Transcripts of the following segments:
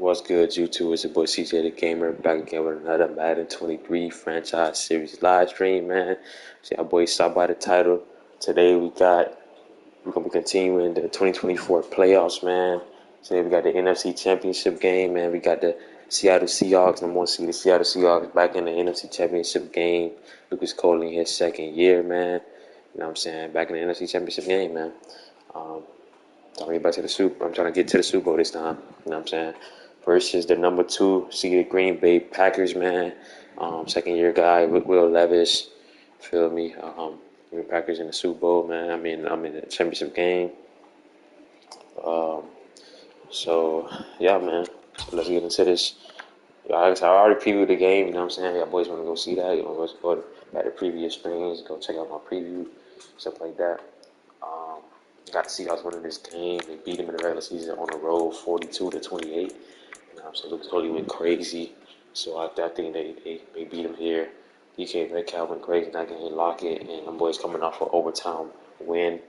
What's good, YouTube? It's your boy CJ the Gamer back again with another Madden 23 franchise series live stream, man. See, our boy stopped by the title. Today we're gonna be continuing the 2024 playoffs, man. Today we got the NFC Championship game, man. We got the Seattle Seahawks. I'm gonna see the Seattle Seahawks back in the NFC Championship game. Lucas Cole in his second year, man. You know what I'm saying? Back in the NFC Championship game, man. Trying to get back to the Super. I'm trying to get to the Super Bowl this time. You know what I'm saying? Versus the number 2 seeded Green Bay Packers, man. Second year guy, Will Levis. Feel me? Green Packers in the Super Bowl, man. I'm in the championship game. So yeah, man. So let's get into this. Like I said, I already previewed the game. You know what I'm saying? Y'all boys want to go see that? You know, let's go back to previous streams. Go check out my preview, stuff like that. Got the Seahawks winning this game. They beat them in the regular season on the road, 42-28. You know what I'm saying? Lucas Cole went crazy. So I think they beat him here. DK Metcalf went crazy in that game. Lockett and them boys coming off an overtime win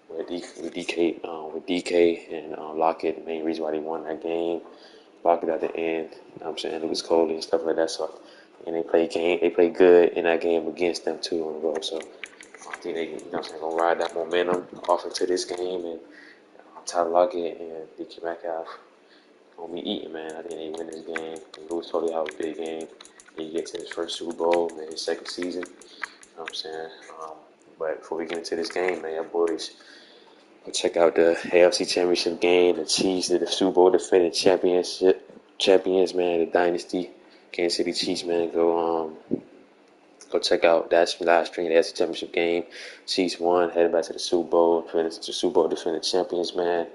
with DK and Lockett. The main reason why they won that game. Lockett at the end. You know what I'm saying? Lucas Cole and stuff like that. So and they played good in that game against them too on the road. So I think they, gonna ride that momentum off into this game, and Tyler Lockett and DK Metcalf gonna be eating, man. I think they win this game. Louis totally have a big game. He gets in his first Super Bowl, man, his second season. You know what I'm saying? But before we get into this game, man, y'all boys, go check out the AFC Championship game. The Chiefs, the Super Bowl defending champions, man. The Dynasty, Kansas City Chiefs, man. Go check out that live stream, the AFC Championship game. Chiefs won, headed back to the Super Bowl. Defending champions, man.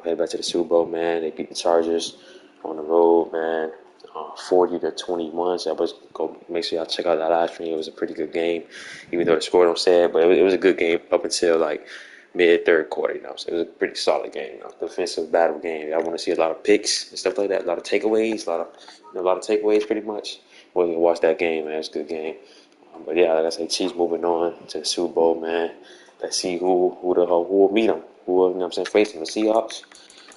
Headed back to the Super Bowl, man. They beat the Chargers on the road, man. 40-21. So go make sure y'all check out that live stream. It was a pretty good game, even though the score don't say it, but it was a good game up until like mid third quarter. You know, so it was a pretty solid game. You know, defensive battle game. I want to see a lot of picks and stuff like that. A lot of takeaways. A lot of takeaways, pretty much. Well, you can watch that game, man. It's a good game. But yeah, like I say, Chiefs moving on to the Super Bowl, man. Let's see who will meet them. Who will, you know what I'm saying, face them, the Seahawks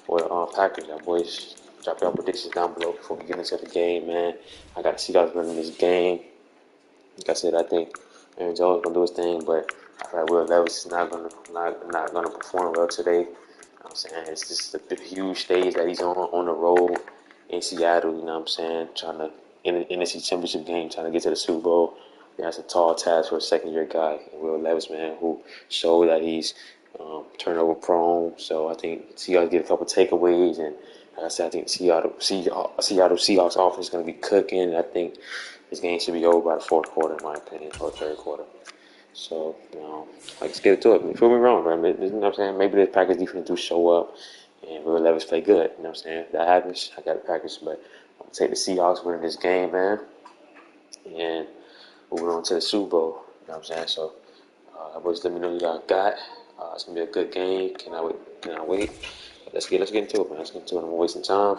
or the Packers. Y'all boys, drop your predictions down below before we get into the game, man. I got the Seahawks winning this game. Like I said, I think Aaron Jones gonna do his thing, but I feel like Will Levis is not gonna perform well today. You know what I'm saying? It's just the huge stage that he's on the road in Seattle. You know what I'm saying? Trying to in the NFC Championship game, trying to get to the Super Bowl. Yeah, that's a tall task for a second-year guy, Will Levis, man, who showed that he's turnover prone. So I think Seahawks get a couple takeaways, and like I said, I think Seattle Seahawks offense is going to be cooking. I think this game should be over by the fourth quarter, in my opinion, or third quarter. So, let's get to it. Prove me wrong, bro. You know what I'm saying? Maybe the Packers defense do show up, and Will Levis play good. You know what I'm saying? If that happens, I got the Packers, but I'm going to take the Seahawks winning this game, man. And moving on to the Super Bowl, you know what I'm saying? So, boys, let me know what y'all got. It's gonna be a good game. Cannot wait. Let's get into it, man. Let's get into it. I'm wasting time.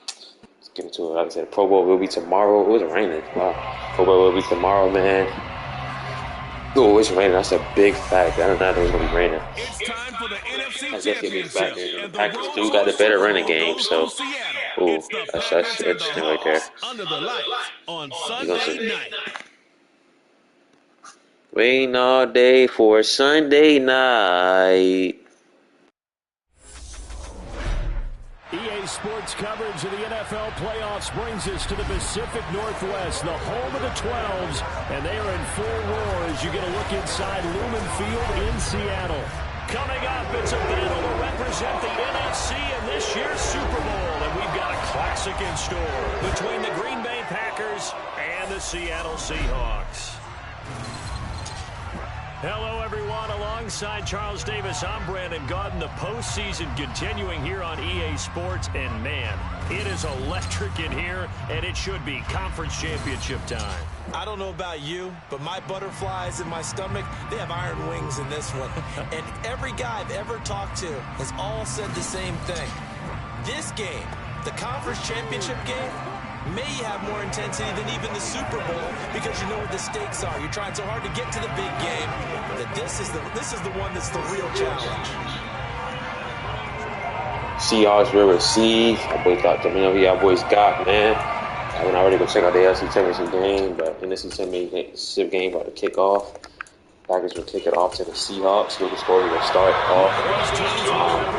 Let's get into it. Like I said, the Pro Bowl will be tomorrow. It was raining. Wow. Pro Bowl will be tomorrow, man. Oh, it's raining. That's a big fact. I didn't know it was gonna be raining. It's time for the NFC That's definitely a big fact. Championship. The Packers do got a better running game, so that's interesting right there. Under the lights on Sunday night. Waiting all day for Sunday night. EA Sports coverage of the NFL playoffs brings us to the Pacific Northwest, the home of the 12s, and they are in full roar as you get a look inside Lumen Field in Seattle. Coming up, it's a battle to represent the NFC in this year's Super Bowl, and we've got a classic in store between the Green Bay Packers and the Seattle Seahawks. Hello, everyone. Alongside Charles Davis, I'm Brandon Gaudin. The postseason continuing here on EA Sports. And, man, it is electric in here, and it should be conference championship time. I don't know about you, but my butterflies in my stomach, they have iron wings in this one. And every guy I've ever talked to has all said the same thing. This game, the conference championship game, may have more intensity than even the Super Bowl because you know what the stakes are. You're trying so hard to get to the big game that this is the one that's the real challenge. Seahawks will receive. My boys got the y'all boys got, man. I mean, I already go check out the NFC Championship game, but NFC Championship game about to kick off. Packers will kick it off to the Seahawks. Lucas Gordon will start off.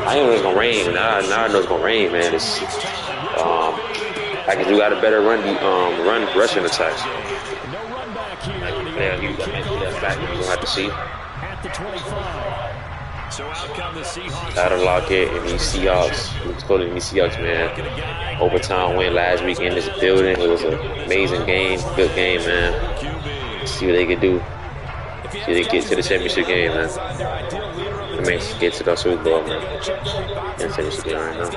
I didn't know it's gonna rain. Now I know it's gonna rain, man. It's Packers do got a better run rushing attacks. Yeah, you that's back. You're gonna have to see. Tyler Lockett and these Seahawks. Lucas Gordon and these Seahawks, man. Overtime win last week in this building. It was an amazing game, good game, man. Let's see what they can do. See they get to the championship game, man. I mean, get to the Super Bowl, man. In the championship game right now.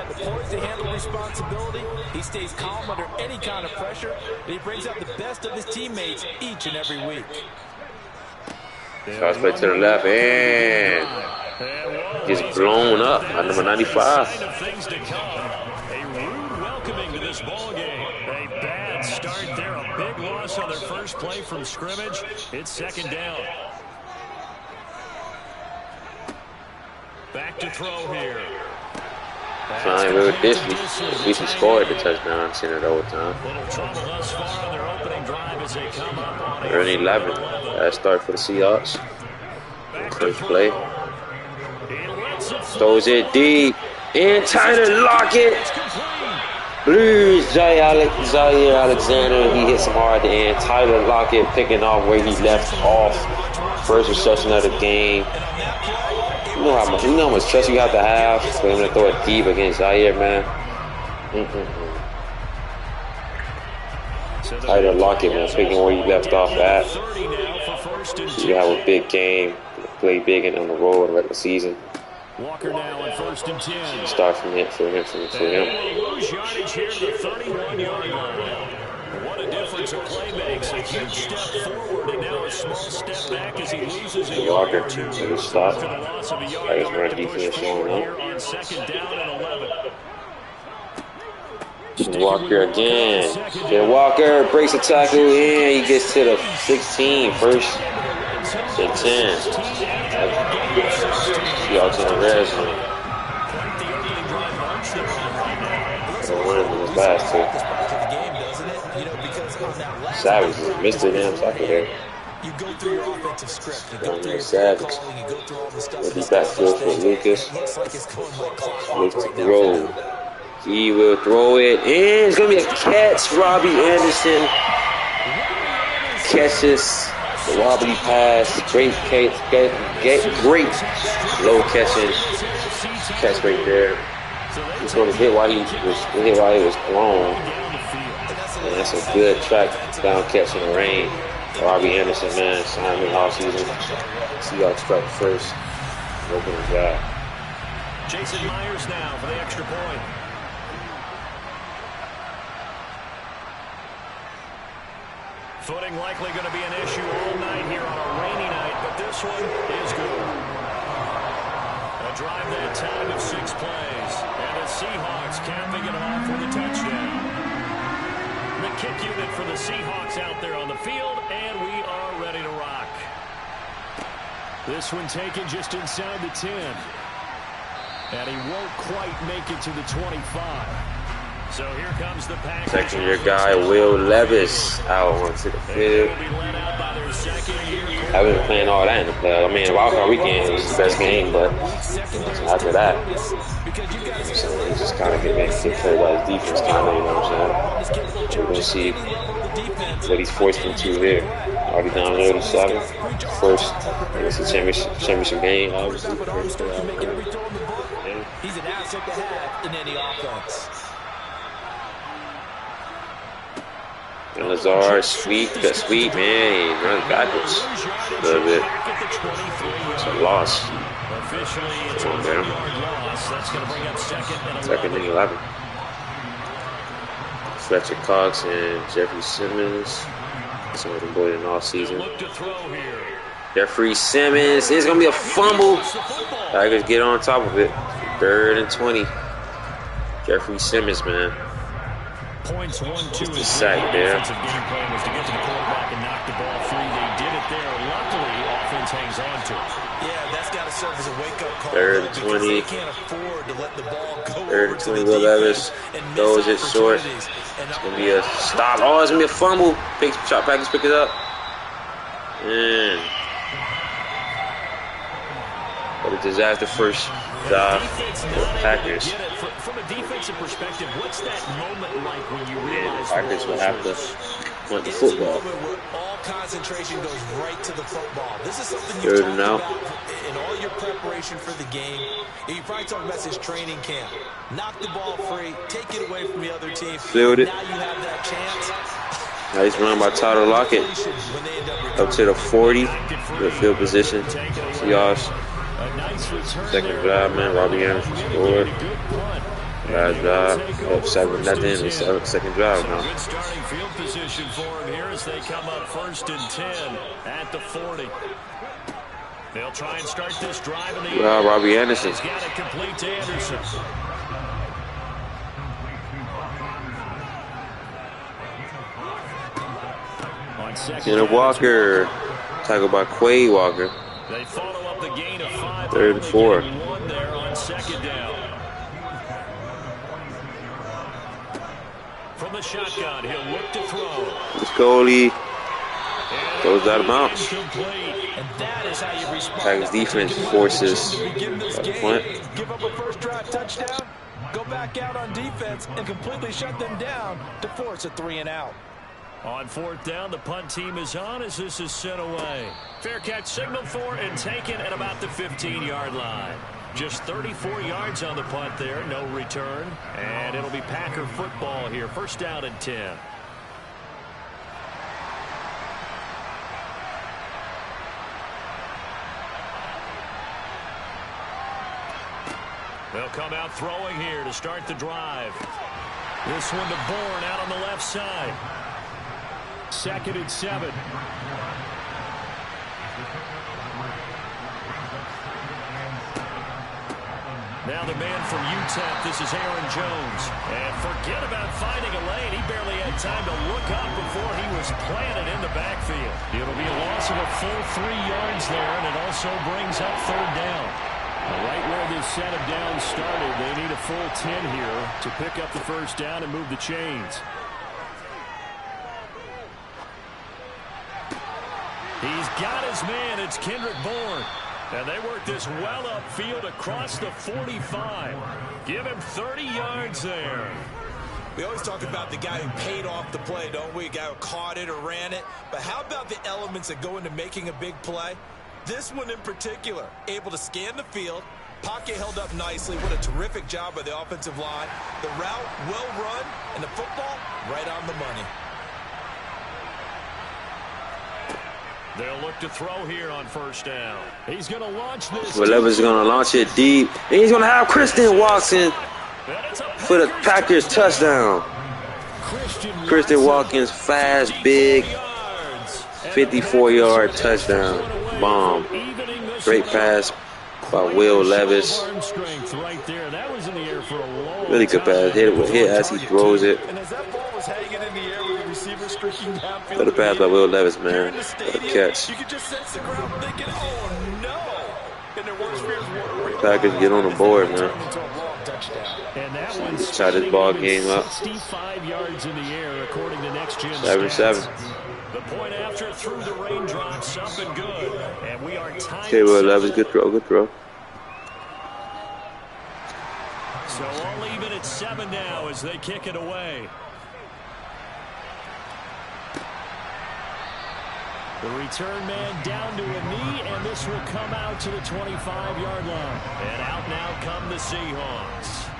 He stays calm under any kind of pressure, and he brings out the best of his teammates each and every week. Shots play to the left, and gets blown up by number 95. A rude welcoming to this ball game. A bad start there, a big loss on their first play from scrimmage. It's second down. Back to throw here. Fine with this. At least he scored the touchdown, sent it overtime. Early 11. Last start for the Seahawks. First play. Throws it deep. And Tyler Lockett. Blues Zaire Alexander. He hits him hard at the end. Tyler Lockett picking off where he left off. First reception of the game. You know how much trust you have to have for him to throw it deep against Zaire, man. Tyler Lockett, man, picking where he left off at. You have a big game, play big and on the road in the regular season. Walker now on 1st and 10. Start from him for him. Lose yardage here to the 31-yard line. What a difference a play makes. A huge step forward and now a small step back as he loses a yard or two. So stop. I guess run defense showing up. On 2nd down and 11. Walker again. Then Walker breaks the tackle and he gets to the 16. First and 10. Seahawks in the red zone. So one of them was last two. Savage missed it damn tackle there. You go through your offensive script. You go through your Savage. calling. You go through all the stuff. Will be backfield for Lucas. Looks like it's going like Looks clockwork to right throw. now. He will throw it, and it's gonna be a catch. Robbie Anderson catches the wobbly pass. Great low catching catch right there. He's gonna hit while he was thrown. And that's a good track down catch in the rain. Robbie Anderson, man, signed him all season. Seahawks strike first. Open the job. Jason Myers now for the extra point. Footing likely going to be an issue all night here on a rainy night, but this one is good. A drive that time of 6 plays, and the Seahawks capping it off with a touchdown. The kick unit for the Seahawks out there on the field, and we are ready to rock. This one taken just inside the 10. And he won't quite make it to the 25. So here comes the pack. Second-year guy Will Levis out onto the field. I've been playing all that in the playoffs. I mean, Wildcard Weekend was the best game, but after that, he just kind of get played by his defense, kind of, you know what I'm saying? We're going to see what he's forced into here. Already down there to 7. First, it's a championship game, obviously. He's an asset to have in any offense. And Lazard, sweep, man, he runs backwards a little bit. It's a loss. Come on, man. Second and 11. Fletcher Cox and Jeffrey Simmons. Some of them boys in all season. Jeffrey Simmons. It's going to be a fumble. Tigers get on top of it. 3rd and 20. Jeffrey Simmons, man. Points 1-2. Just a sack there. Offensive game plan was to get to the quarterback and knock the ball free. They did it there. Luckily, offense hangs on to it. Yeah, that's got to serve as a wake-up call. Third and 20. They can't afford to let the ball go Third over and to 20. the Will defense Levis and miss throws it short. opportunities. It's gonna be a stop. Oh, it's gonna be a fumble. Packers pick it up. And what a disaster first drive for the Packers. From a defensive perspective, what's that moment like when you realize the Packers will have to want the football. It's a moment where all concentration goes right to the football. This is something you Third talked and out. about in all your preparation for the game. And you probably talked about this training camp. Knock the ball free, take it away from the other team. Filled it. Now you have that chance. Nice run by Tyler Lockett. Up to the 40. Good field position. Seahawks. Second drive, man. Robbie Anderson scored. Last drive. Up 7-0. It's second drive now. Good starting field position for him here as they come up 1st and 10 at the 40. They'll try and start this drive in the air. Robbie Anderson. He's got it complete to Anderson. On second Kenneth Walker. Tackled by Quay Walker. They follow up the gain of 5. 3rd and 4. One there on second down. From the shotgun, he'll look to throw. Scully goes out of bounds. And that is how you respond. Packers defense forces a punt. Give up a first drive touchdown, go back out on defense and completely shut them down to force a 3 and out. On 4th down, the punt team is on as this is sent away. Fair catch signaled for and taken at about the 15-yard line. Just 34 yards on the punt there, no return. And it'll be Packer football here, 1st down and 10. They'll come out throwing here to start the drive. This one to Bourne out on the left side. 2nd and 7. Now the man from UTEP, this is Aaron Jones. And forget about finding a lane. He barely had time to look up before he was planted in the backfield. It'll be a loss of a full 3 yards there, and it also brings up 3rd down. Right where this set of downs started, they need a full 10 here to pick up the 1st down and move the chains. He's got his man. It's Kendrick Bourne. And they work this well upfield across the 45. Give him 30 yards there. We always talk about the guy who paid off the play, don't we? A guy who caught it or ran it. But how about the elements that go into making a big play? This one in particular, able to scan the field. Pocket held up nicely. What a terrific job by the offensive line. The route well run, and the football right on the money. They'll look to throw here on 1st down. He's going to launch this. Will Levis is going to launch it deep. And he's going to have Christian Watson for the Packers touchdown. Christian Watkins, fast, big, 54-yard touchdown. Bomb. Great pass by Will Levis. Really good pass. Hit as he throws it. For the pass by Will Levis, man. What a catch. Packers get on the board, man. Try this ball game up. 7-7. The point after through the raindrops up and good. And we are tied. Okay, Will Levis, good throw, good throw. So all even at 7 now as they kick it away. The return man down to a knee, and this will come out to the 25-yard line. And out now come the Seahawks.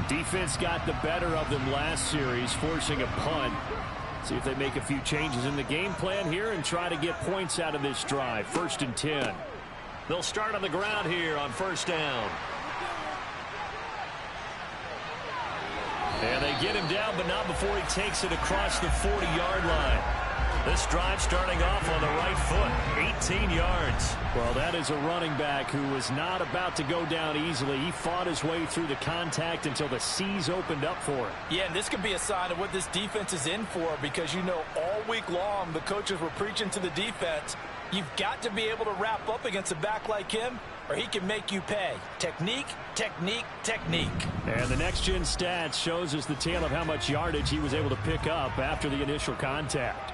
Defense got the better of them last series, forcing a punt. See if they make a few changes in the game plan here and try to get points out of this drive. 1st and 10. They'll start on the ground here on 1st down. And they get him down, but not before he takes it across the 40-yard line. This drive starting off on the right foot, 18 yards. Well, that is a running back who was not about to go down easily. He fought his way through the contact until the seas opened up for him. Yeah, and this could be a sign of what this defense is in for, because you know all week long the coaches were preaching to the defense, You've got to be able to wrap up against a back like him, or he can make you pay. Technique, technique, technique. And the next-gen stats shows us the tale of how much yardage he was able to pick up after the initial contact.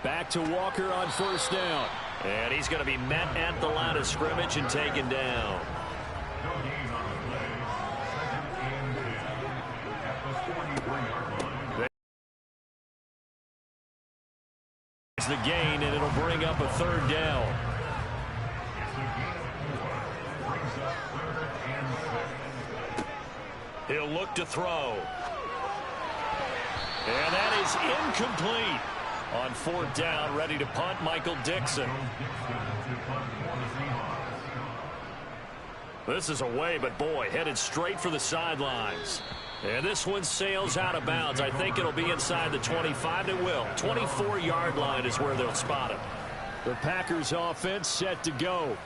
Back to Walker on first down. And he's going to be met at the line of scrimmage and taken down. The gain, and it'll bring up a third down. He'll look to throw. And that is incomplete. On fourth down, ready to punt, Michael Dixon. This is away, but boy, headed straight for the sidelines. And this one sails out of bounds. I think it'll be inside the 25. It will. 24-yard line is where they'll spot it. The Packers offense set to go.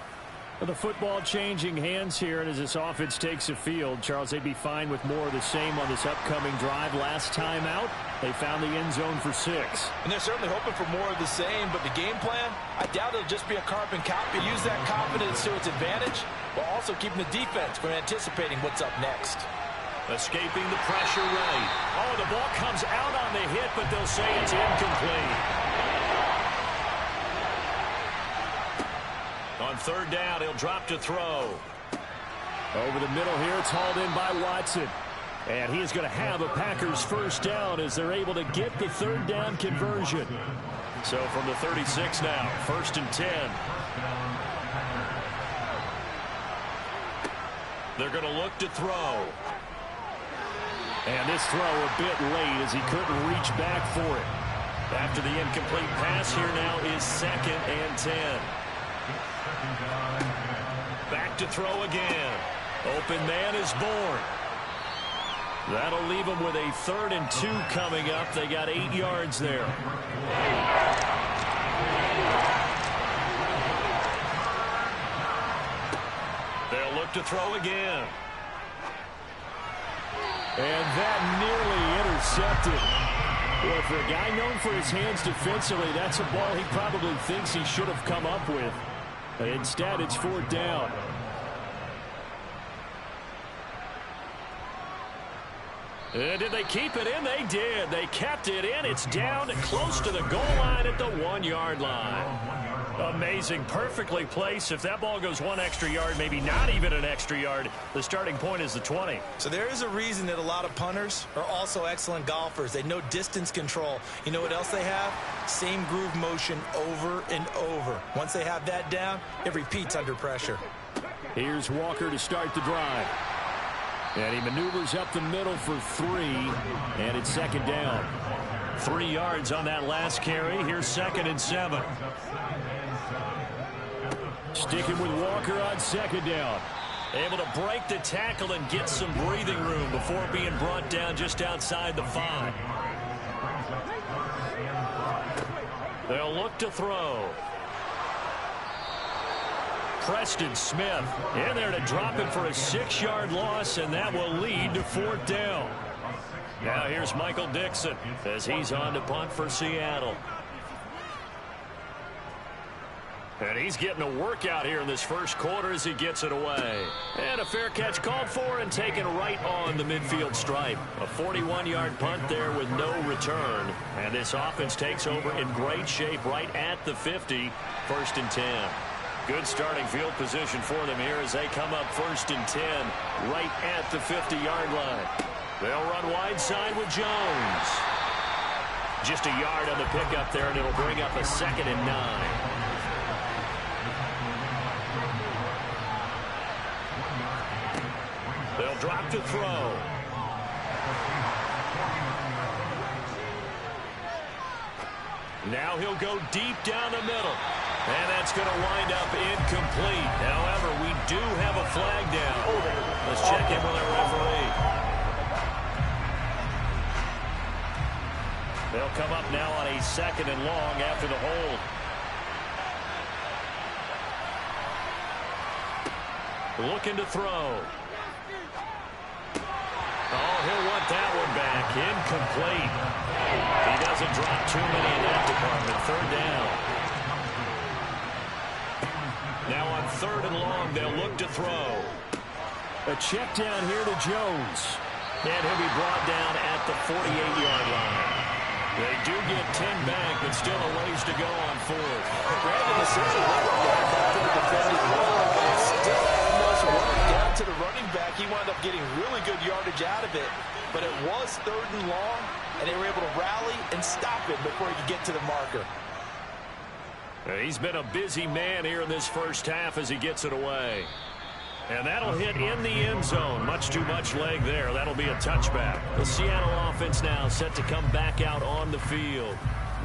The football changing hands here, and as this offense takes the field, Charles, they'd be fine with more of the same on this upcoming drive. Last time out, they found the end zone for 6. And they're certainly hoping for more of the same, but the game plan, I doubt it'll just be a carbon copy. Use that confidence to its advantage, while also keeping the defense from anticipating what's up next. Escaping the pressure right. Oh, the ball comes out on the hit, but they'll say it's incomplete. On third down, he'll drop to throw. Over the middle here, it's hauled in by Watson. And he is going to have a Packers first down as they're able to get the third down conversion. So from the 36 now, 1st and 10. They're going to look to throw. And this throw a bit late as he couldn't reach back for it. After the incomplete pass, here now is 2nd and 10. Back to throw again. Open man is born. That'll leave them with a 3rd and 2 coming up. They got 8 yards there. They'll look to throw again. And that nearly intercepted. Well, for a guy known for his hands defensively, that's a ball he probably thinks he should have come up with. Instead, it's 4th down. Did they keep it in? They did. They kept it in. It's down close to the goal line at the 1-yard line. Amazing. Perfectly placed. If that ball goes 1 extra yard, maybe not even an extra yard, the starting point is the 20. So there is a reason that a lot of punters are also excellent golfers. They know distance control. You know what else they have? Same groove motion over and over. Once they have that down, it repeats under pressure. Here's Walker to start the drive. And he maneuvers up the middle for 3, and it's 2nd down. 3 yards on that last carry. Here's 2nd and 7. Sticking with Walker on 2nd down. Able to break the tackle and get some breathing room before being brought down just outside the 5. They'll look to throw. Preston Smith in there to drop it for a 6-yard loss, and that will lead to 4th down. Now here's Michael Dixon as he's on to punt for Seattle. And he's getting a workout here in this first quarter as he gets it away. And a fair catch called for and taken right on the midfield stripe. A 41-yard punt there with no return. And this offense takes over in great shape right at the 50, 1st and 10. Good starting field position for them here as they come up 1st and 10 right at the 50-yard line. They'll run wide side with Jones. Just a yard on the pickup there, and it'll bring up a 2nd and 9. They'll drop to throw. Now he'll go deep down the middle. And that's going to wind up incomplete. However, we do have a flag down. Let's check in with our referee. They'll come up now on a 2nd and long after the hold. Looking to throw. Oh, he'll want that one back. Incomplete. He doesn't drop too many in that department. Third down. Now on 3rd and long, they'll look to throw. A check down here to Jones. And he'll be brought down at the 48-yard line. They do get 10 back, but still a ways to go on 4th. Brandon is such a back to the defending wall, but it still almost worked down to the running back. He wound up getting really good yardage out of it, but it was 3rd and long, and they were able to rally and stop it before he could get to the marker. He's been a busy man here in this first half as he gets it away. And that'll hit in the end zone. Much too much leg there. That'll be a touchback. The Seattle offense now set to come back out on the field.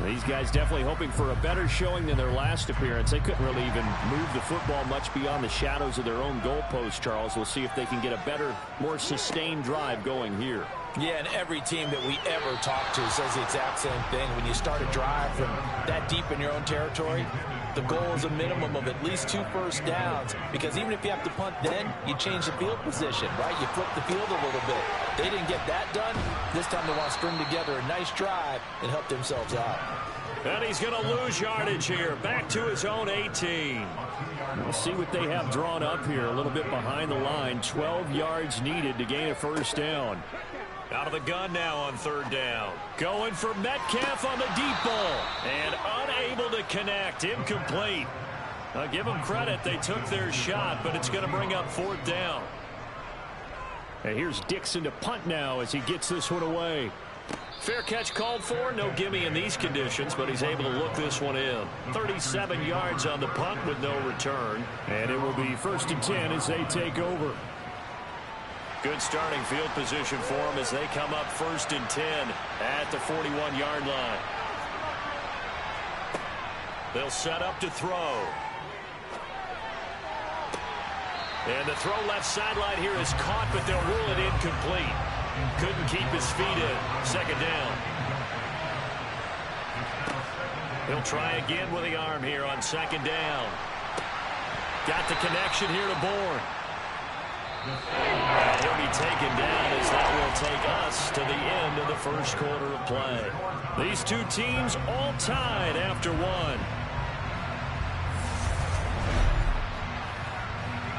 These guys definitely hoping for a better showing than their last appearance. They couldn't really even move the football much beyond the shadows of their own goalpost, Charles. We'll see if they can get a better, more sustained drive going here. Yeah, and every team that we ever talk to says the exact same thing. When you start a drive from that deep in your own territory, the goal is a minimum of at least 2 first downs, because even if you have to punt then, you change the field position, right? You flip the field a little bit. They didn't get that done. This time they want to string together a nice drive and help themselves out. And he's going to lose yardage here. Back to his own 18. We'll see what they have drawn up here. A little bit behind the line. 12 yards needed to gain a first down. Out of the gun now on 3rd down. Going for Metcalf on the deep ball. And unable to connect. Incomplete. I'll give them credit. They took their shot, but it's going to bring up 4th down. And here's Dixon to punt now as he gets this one away. Fair catch called for. No gimme in these conditions, but he's able to look this one in. 37 yards on the punt with no return. And it will be 1st and 10 as they take over. Good starting field position for them as they come up 1st and 10 at the 41-yard line. They'll set up to throw. And the throw left sideline here is caught, but they'll rule it incomplete. Couldn't keep his feet in. 2nd down. He'll try again with the arm here on 2nd down. Got the connection here to Bourne. And he'll be taken down as that will take us to the end of the first quarter of play. These two teams all tied after one.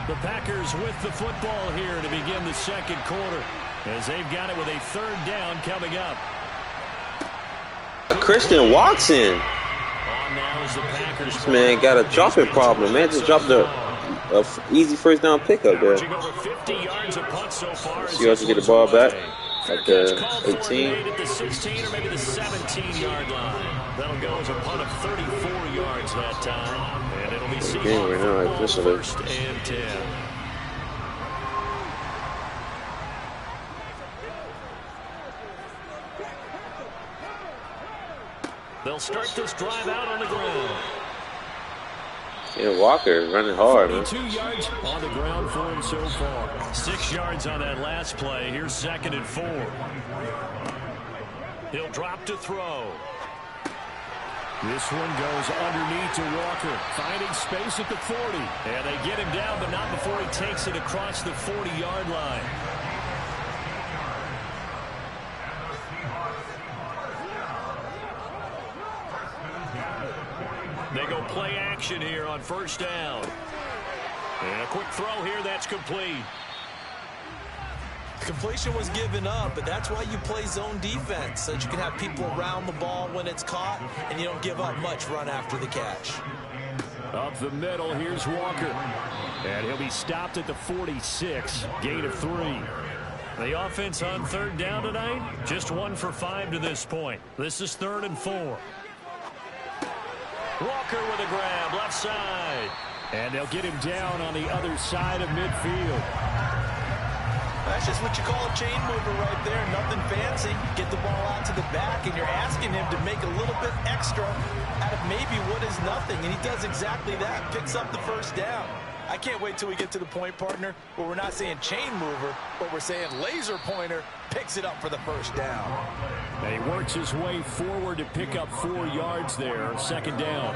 The Packers with the football here to begin the second quarter as they've got it with a 3rd down coming up. Christian Watson. On now is the Packers. This man got a dropping problem, man. Just dropped a easy first down pickup there. Over 50 yards of punt so far. So you have to get the ball back at the 18. At the 16 or maybe the 17-yard line. That'll go as a punt of 34 yards that time. And it'll be Seahawks right now, officially. 1st and 10. They'll start this drive out on the ground. Yeah, Walker running hard, man. 2 yards on the ground for him so far. 6 yards on that last play. Here's 2nd and 4. He'll drop to throw. This one goes underneath to Walker, finding space at the 40. And they get him down, but not before he takes it across the 40-yard line. They go play action here on 1st down. And a quick throw here, that's complete. Completion was given up, but that's why you play zone defense, so that you can have people around the ball when it's caught, and you don't give up much run after the catch. Up the middle, here's Walker. And he'll be stopped at the 46, gain of 3. The offense on 3rd down tonight, just 1 for 5 to this point. This is 3rd and 4. Walker with a grab, left side. And they'll get him down on the other side of midfield. That's just what you call a chain mover right there. Nothing fancy. Get the ball out to the back, and you're asking him to make a little bit extra out of maybe what is nothing. And he does exactly that. Picks up the 1st down. I can't wait till we get to the point, partner, where we're not saying chain mover, but we're saying laser pointer, picks it up for the 1st down. And he works his way forward to pick up 4 yards there. 2nd down.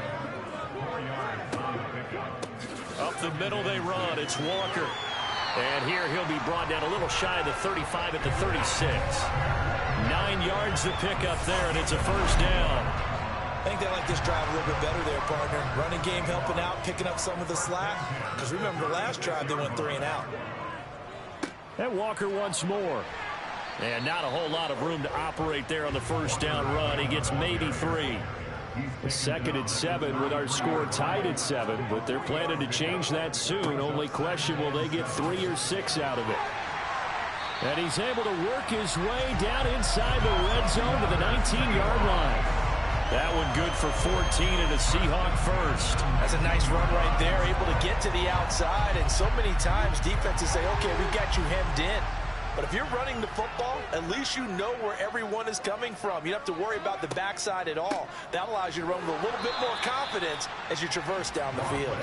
Up the middle they run. It's Walker. And here he'll be brought down a little shy of the 35 at the 36. 9 yards to pick up there, and it's a first down. I think they like this drive a little bit better there, partner. Running game helping out, picking up some of the slack. Because remember, the last drive they went 3 and out. And Walker once more. And not a whole lot of room to operate there on the first down run. He gets maybe 3. Second and 7 with our score tied at 7. But they're planning to change that soon. Only question, will they get 3 or 6 out of it? And he's able to work his way down inside the red zone to the 19-yard line. That one good for 14 and a Seahawk first. That's a nice run right there, able to get to the outside. And so many times defenses say, okay, we've got you hemmed in. But if you're running the football, at least you know where everyone is coming from. You don't have to worry about the backside at all. That allows you to run with a little bit more confidence as you traverse down the field.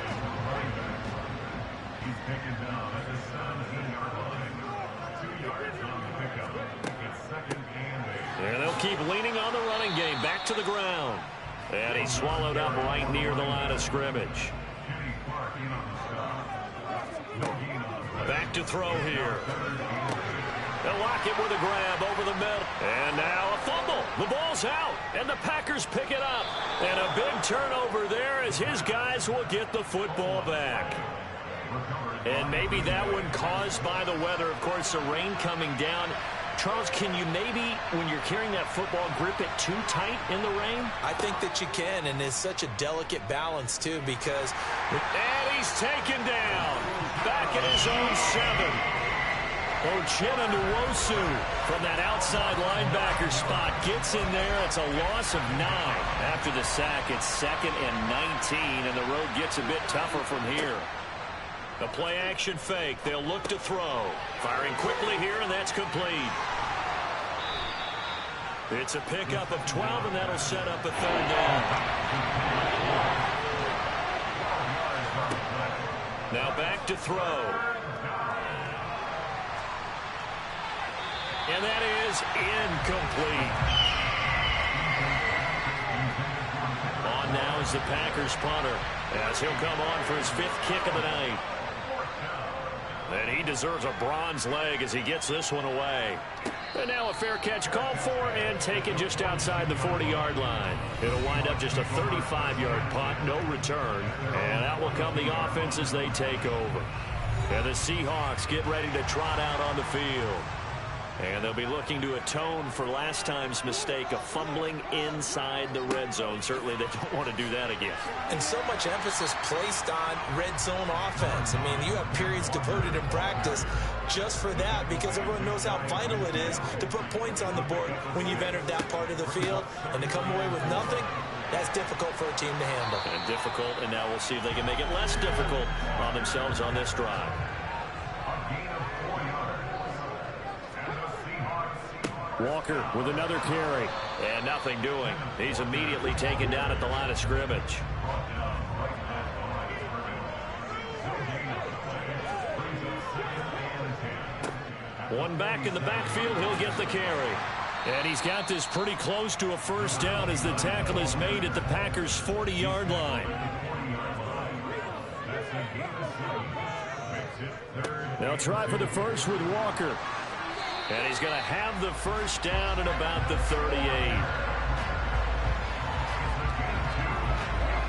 And they'll keep leaning on the running game. Back to the ground. And he's swallowed up right near the line of scrimmage. Back to throw here. They'll lock it with a grab over the middle. And now a fumble. The ball's out. And the Packers pick it up. And a big turnover there as his guys will get the football back. And maybe that one caused by the weather. Of course, the rain coming down. Charles, can you maybe, when you're carrying that football, grip it too tight in the rain? I think that you can, and it's such a delicate balance, too, because... And he's taken down. Back at his own 7. Uchenna Nwosu from that outside linebacker spot gets in there. It's a loss of 9. After the sack, it's 2nd and 19, and the road gets a bit tougher from here. The play-action fake. They'll look to throw. Firing quickly here, and that's complete. It's a pickup of 12, and that'll set up a 3rd down. Now back to throw. And that is incomplete. On now is the Packers punter, as he'll come on for his 5th kick of the night. And he deserves a bronze leg as he gets this one away. And now a fair catch called for and taken just outside the 40-yard line. It'll wind up just a 35-yard punt, no return. And out will come the offense as they take over. And the Seahawks get ready to trot out on the field. And they'll be looking to atone for last time's mistake of fumbling inside the red zone. Certainly they don't want to do that again. And so much emphasis placed on red zone offense. I mean, you have periods devoted in practice just for that because everyone knows how vital it is to put points on the board when you've entered that part of the field. And to come away with nothing, that's difficult for a team to handle. And difficult, and now we'll see if they can make it less difficult on themselves on this drive. Walker with another carry. And nothing doing. He's immediately taken down at the line of scrimmage. One back in the backfield. He'll get the carry. And he's got this pretty close to a first down as the tackle is made at the Packers' 40-yard line. They'll try for the first with Walker. And he's going to have the first down at about the 38.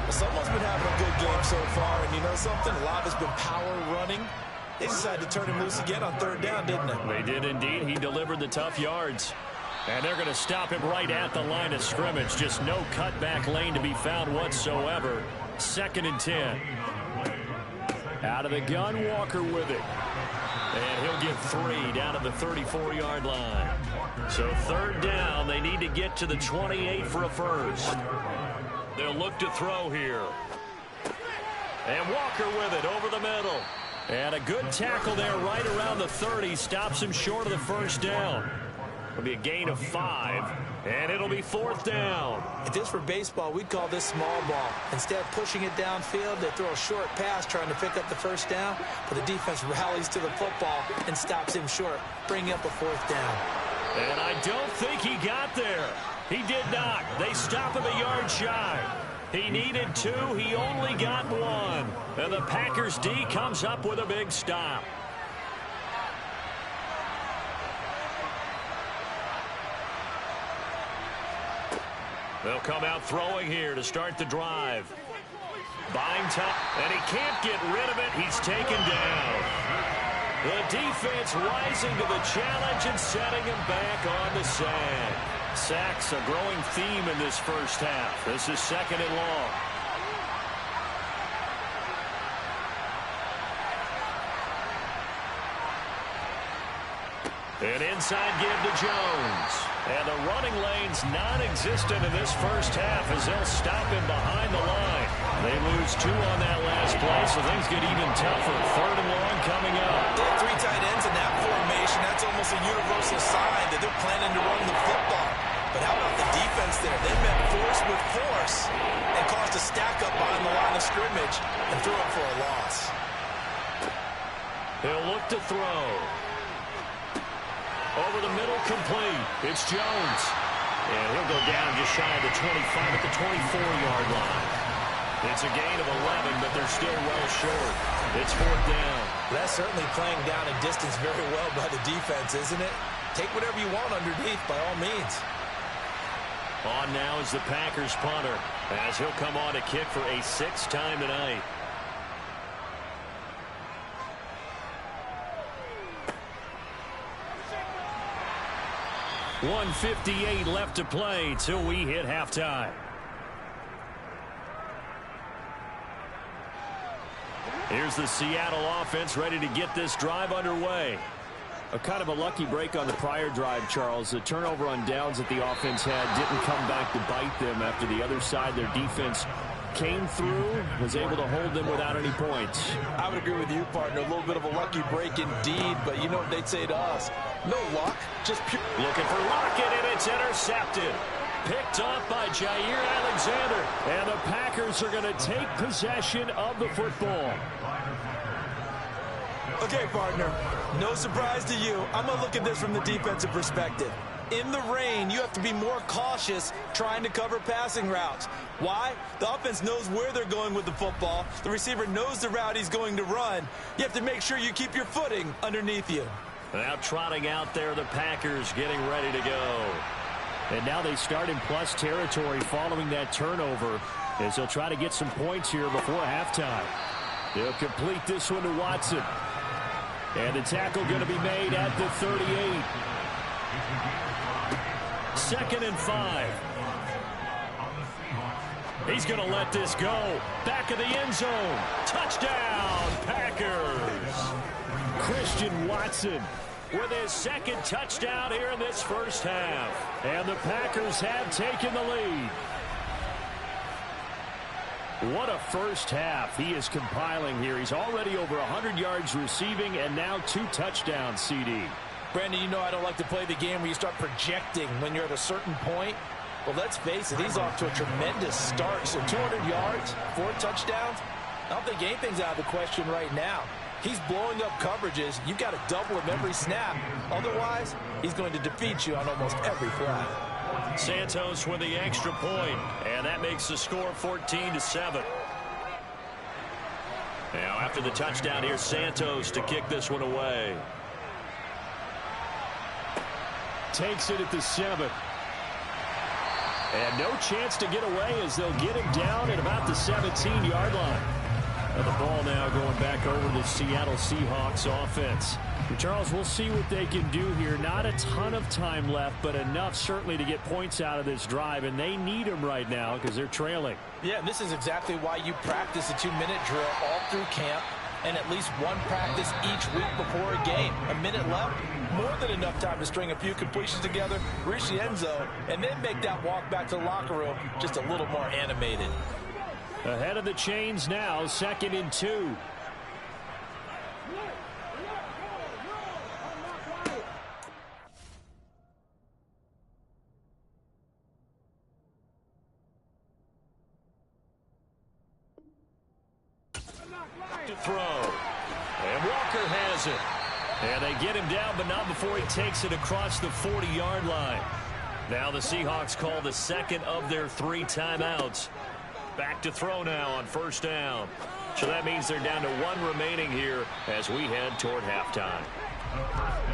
Well, someone's been having a good game so far, and you know something? A lot has been power running. They decided to turn him loose again on 3rd down, didn't they? They did indeed. He delivered the tough yards. And they're going to stop him right at the line of scrimmage. Just no cutback lane to be found whatsoever. 2nd and 10. Out of the gun, Walker with it. And he'll get 3 down to the 34-yard line. So 3rd down, they need to get to the 28 for a first. They'll look to throw here. And Walker with it over the middle. And a good tackle there right around the 30. Stops him short of the first down. It'll be a gain of 5. And it'll be 4th down. If this were baseball, we'd call this small ball. Instead of pushing it downfield, they throw a short pass trying to pick up the first down. But the defense rallies to the football and stops him short, bringing up a 4th down. And I don't think he got there. He did not. They stop him a yard shy. He needed 2. He only got 1. And the Packers D comes up with a big stop. They'll come out throwing here to start the drive. Buying time, and he can't get rid of it. He's taken down. The defense rising to the challenge and setting him back on the sack. Sacks a growing theme in this first half. This is 2nd and long. An inside give to Jones. And the running lane's non-existent in this first half as they'll stop him behind the line. They lose 2 on that last play, so things get even tougher. 3rd and long coming up. They have 3 tight ends in that formation. That's almost a universal sign that they're planning to run the football. But how about the defense there? They met force with force and caused a stack up behind the line of scrimmage and threw up for a loss. He'll look to throw. Over the middle, complete. It's Jones. And he'll go down just shy of the 25 at the 24-yard line. It's a gain of 11, but they're still well short. It's 4th down. That's certainly playing down a distance very well by the defense, isn't it? Take whatever you want underneath, by all means. On now is the Packers punter, as he'll come on to kick for a 6th time tonight. .158 left to play till we hit halftime. Here's the Seattle offense ready to get this drive underway. A kind of a lucky break on the prior drive, Charles. The turnover on downs that the offense had didn't come back to bite them after the other side. Their defense came through, was able to hold them without any points. I would agree with you, partner. A little bit of a lucky break indeed, but you know what they'd say to us. No luck, just pure. Looking for Lockett, and it's intercepted. Picked up by Jair Alexander. And the Packers are going to take possession of the football. Okay, partner, no surprise to you. I'm going to look at this from the defensive perspective. In the rain, you have to be more cautious trying to cover passing routes. Why? The offense knows where they're going with the football. The receiver knows the route he's going to run. You have to make sure you keep your footing underneath you. Now trotting out there, the Packers getting ready to go. And now they start in plus territory following that turnover as they'll try to get some points here before halftime. They'll complete this one to Watson. And the tackle going to be made at the 38. 2nd and 5. He's going to let this go. Back of the end zone. Touchdown, Packers. Christian Watson with his 2nd touchdown here in this first half. And the Packers have taken the lead. What a first half he is compiling here. He's already over 100 yards receiving and now 2 touchdowns, CD. Brandon, you know I don't like to play the game where you start projecting when you're at a certain point. Well, let's face it, he's off to a tremendous start. So 200 yards, 4 touchdowns. I don't think anything's out of the question right now. He's blowing up coverages. You've got to double him every snap. Otherwise, he's going to defeat you on almost every play. Santos with the extra point, and that makes the score 14-7. Now after the touchdown, here's Santos to kick this one away. Takes it at the 7. And no chance to get away as they'll get him down at about the 17-yard line. And the ball now going back over to the Seattle Seahawks offense. Charles, we'll see what they can do here. Not a ton of time left, but enough certainly to get points out of this drive, and they need them right now because they're trailing. Yeah, and this is exactly why you practice a 2-minute drill all through camp and at least one practice each week before a game. A minute left, more than enough time to string a few completions together, reach the end zone, and then make that walk back to the locker room just a little more animated. Ahead of the chains now, 2nd and 2. To throw. And Walker has it. And they get him down, but not before he takes it across the 40-yard line. Now the Seahawks call the 2nd of their 3 timeouts. Back to throw now on 1st down. So that means they're down to 1 remaining here as we head toward halftime.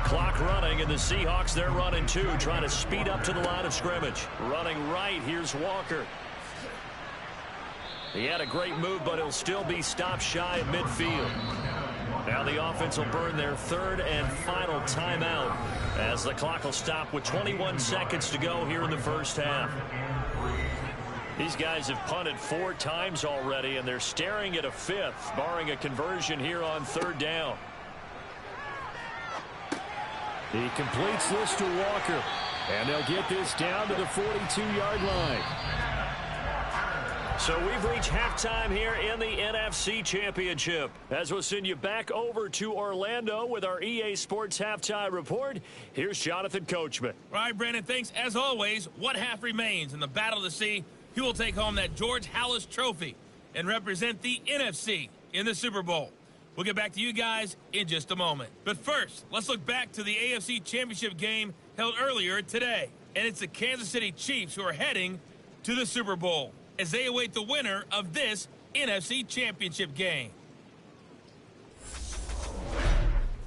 Clock running, and the Seahawks, they're running two, trying to speed up to the line of scrimmage. Running right, here's Walker. He had a great move, but he'll still be stopped shy of midfield. Now the offense will burn their third and final timeout as the clock will stop with 21 seconds to go here in the first half. These guys have punted 4 times already, and they're staring at a 5th, barring a conversion here on third down. He completes this to Walker, and they'll get this down to the 42-yard line. So we've reached halftime here in the NFC Championship. As we'll send you back over to Orlando with our EA Sports Halftime Report, here's Jonathan Coachman. All right, Brandon, thanks. As always, what half remains in the Battle of the Sea? He will take home that George Halas Trophy and represent the NFC in the Super Bowl. We'll get back to you guys in just a moment. But first, let's look back to the AFC Championship game held earlier today. And it's the Kansas City Chiefs who are heading to the Super Bowl as they await the winner of this NFC Championship game.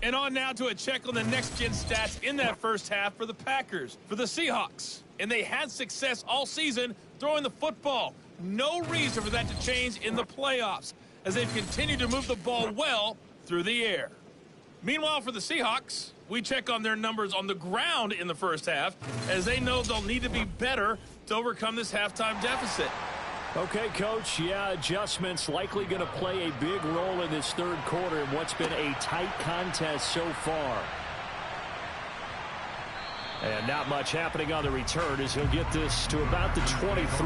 And on now to a check on the next-gen stats in that first half for the Packers, for the Seahawks. And they had success all season throwing the football. No reason for that to change in the playoffs, as they've continued to move the ball well through the air. Meanwhile, for the Seahawks, we check on their numbers on the ground in the first half, as they know they'll need to be better to overcome this halftime deficit. Okay, Coach, yeah, adjustments likely going to play a big role in this third quarter in what's been a tight contest so far. And not much happening on the return as he'll get this to about the 23.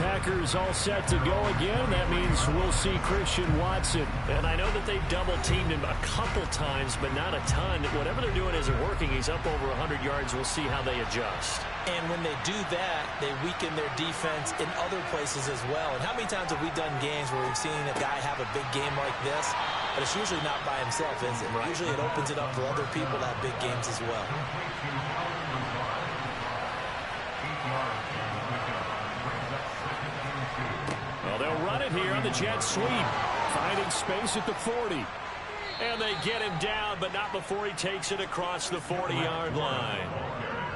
Packers all set to go again. That means we'll see Christian Watson. And I know that they've double-teamed him a couple times, but not a ton. Whatever they're doing isn't working. He's up over 100 yards. We'll see how they adjust. And when they do that, they weaken their defense in other places as well. And how many times have we done games where we've seen a guy have a big game like this, but it's usually not by himself, is it? Right. Usually it opens it up for other people to have big games as well. Well, they'll run it here on the jet sweep, finding space at the 40. And they get him down, but not before he takes it across the 40-yard line.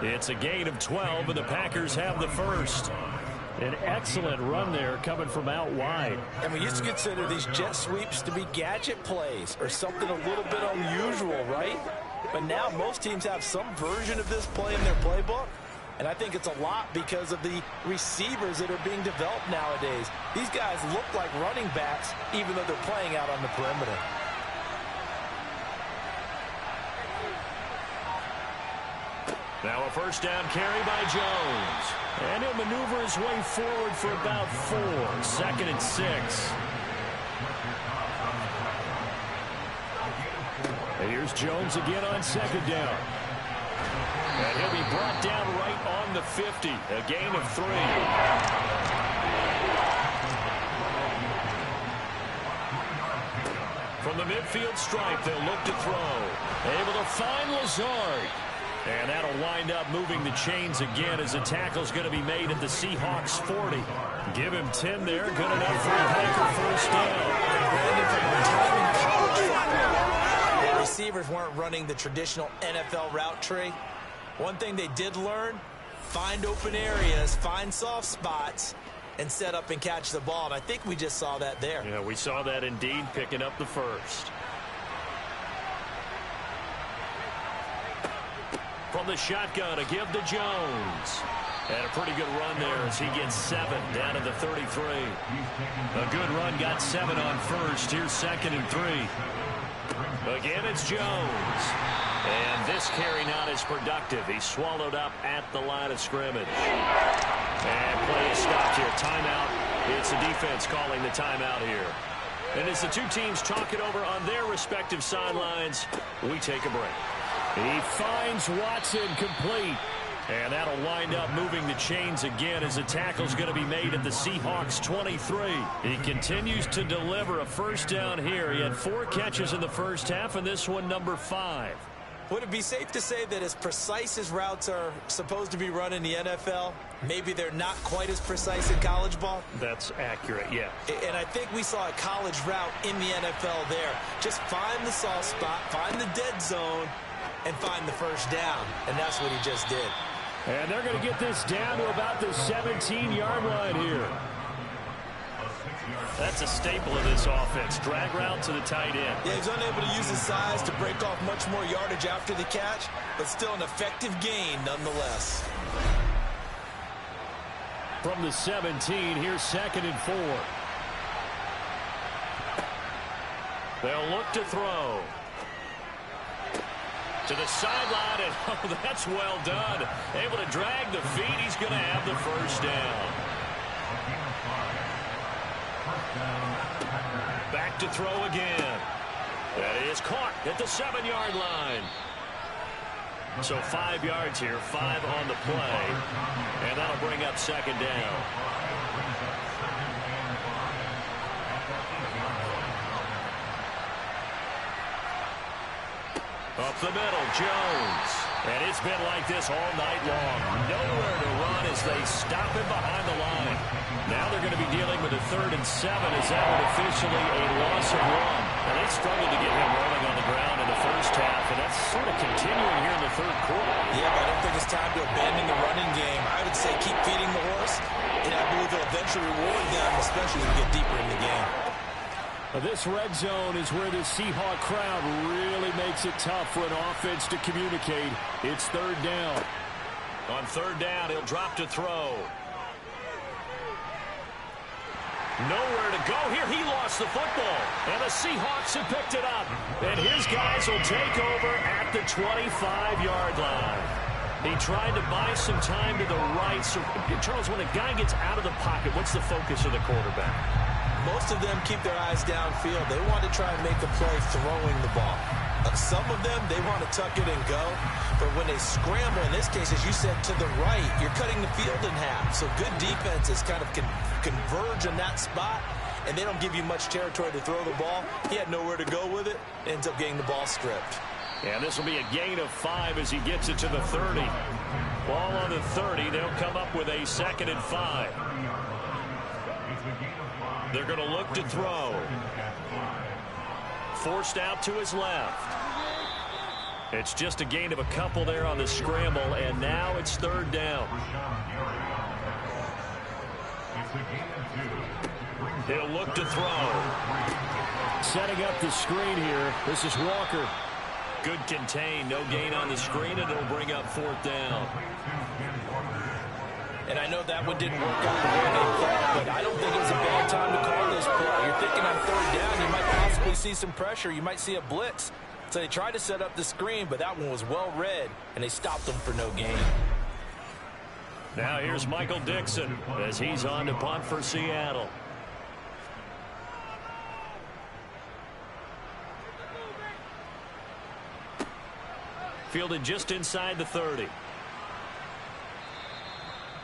It's a gain of 12, and the Packers have the first. An excellent run there coming from out wide. And we used to consider these jet sweeps to be gadget plays or something a little bit unusual, right? But now most teams have some version of this play in their playbook. And I think it's a lot because of the receivers that are being developed nowadays. These guys look like running backs even though they're playing out on the perimeter. Now a first down carry by Jones. And he'll maneuver his way forward for about 4. 2nd and 6. And here's Jones again on 2nd down. And he'll be brought down right on the 50. A gain of 3. From the midfield stripe, they'll look to throw. Able to find Lazard. And that'll wind up moving the chains again as the tackle's going to be made at the Seahawks 40. Give him 10 there. Good enough for a Packer first down. The receivers weren't running the traditional NFL route tree. One thing they did learn, find open areas, find soft spots, and set up and catch the ball. And I think we just saw that there. Yeah, we saw that indeed, picking up the first. From the shotgun, a give to Jones. And a pretty good run there as he gets 7 down to the 33. A good run, got 7 on first. Here's 2nd and 3. Again, it's Jones. And this carry not as productive. He's swallowed up at the line of scrimmage. And play is stopped here. Timeout. It's the defense calling the timeout here. And as the two teams talk it over on their respective sidelines, we take a break. He finds Watson complete. And that'll wind up moving the chains again as the tackle's going to be made at the Seahawks 23. He continues to deliver a first down here. He had 4 catches in the first half, and this one number 5. Would it be safe to say that as precise as routes are supposed to be run in the NFL, maybe they're not quite as precise in college ball? That's accurate, yeah. And I think we saw a college route in the NFL there. Just find the soft spot, find the dead zone, and find the first down. And that's what he just did. And they're going to get this down to about the 17-yard line here. That's a staple of this offense. Drag route to the tight end. Yeah, he's unable to use his size to break off much more yardage after the catch, but still an effective gain nonetheless. From the 17, here's 2nd and 4. They'll look to throw. To the sideline, and oh, that's well done. Able to drag the feet. He's going to have the first down. Back to throw again. That is caught at the 7-yard line. So 5 yards here, 5 on the play. And that'll bring up 2nd down. Up the middle, Jones. And it's been like this all night long. Nowhere to run as they stop him behind the line. Now they're going to be dealing with a 3rd and 7 as that one officially a loss of 1. And they struggled to get him rolling on the ground in the first half, and that's sort of continuing here in the 3rd quarter. Yeah, but I don't think it's time to abandon the running game. I would say keep feeding the horse, and I believe they'll eventually reward them, especially as we get deeper in the game. This red zone is where the Seahawk crowd really makes it tough for an offense to communicate. It's 3rd down. On 3rd down, he'll drop to throw. Nowhere to go here. He lost the football. And the Seahawks have picked it up. And his guys will take over at the 25-yard line. He tried to buy some time to the right. So, Charles, when a guy gets out of the pocket, what's the focus of the quarterback? Most of them keep their eyes downfield. They want to try and make a play throwing the ball. Some of them, they want to tuck it and go. But when they scramble, in this case, as you said, to the right, you're cutting the field in half. So good defenses kind of converge in that spot, and they don't give you much territory to throw the ball. He had nowhere to go with it. Ends up getting the ball stripped. And this will be a gain of 5 as he gets it to the 30. Ball on the 30. They'll come up with a 2nd and 5. They're going to look to throw. Forced out to his left. It's just a gain of a couple there on the scramble, and now it's 3rd down. He'll look to throw. Setting up the screen here. This is Walker. Good contain. No gain on the screen, and it'll bring up 4th down. And I know that one didn't work out the way they thought, but I don't think it was a bad time to call this play. You're thinking on 3rd down, you might possibly see some pressure. You might see a blitz. So they tried to set up the screen, but that one was well read, and they stopped them for no gain. Now here's Michael Dixon as he's on to punt for Seattle. Fielded just inside the 30.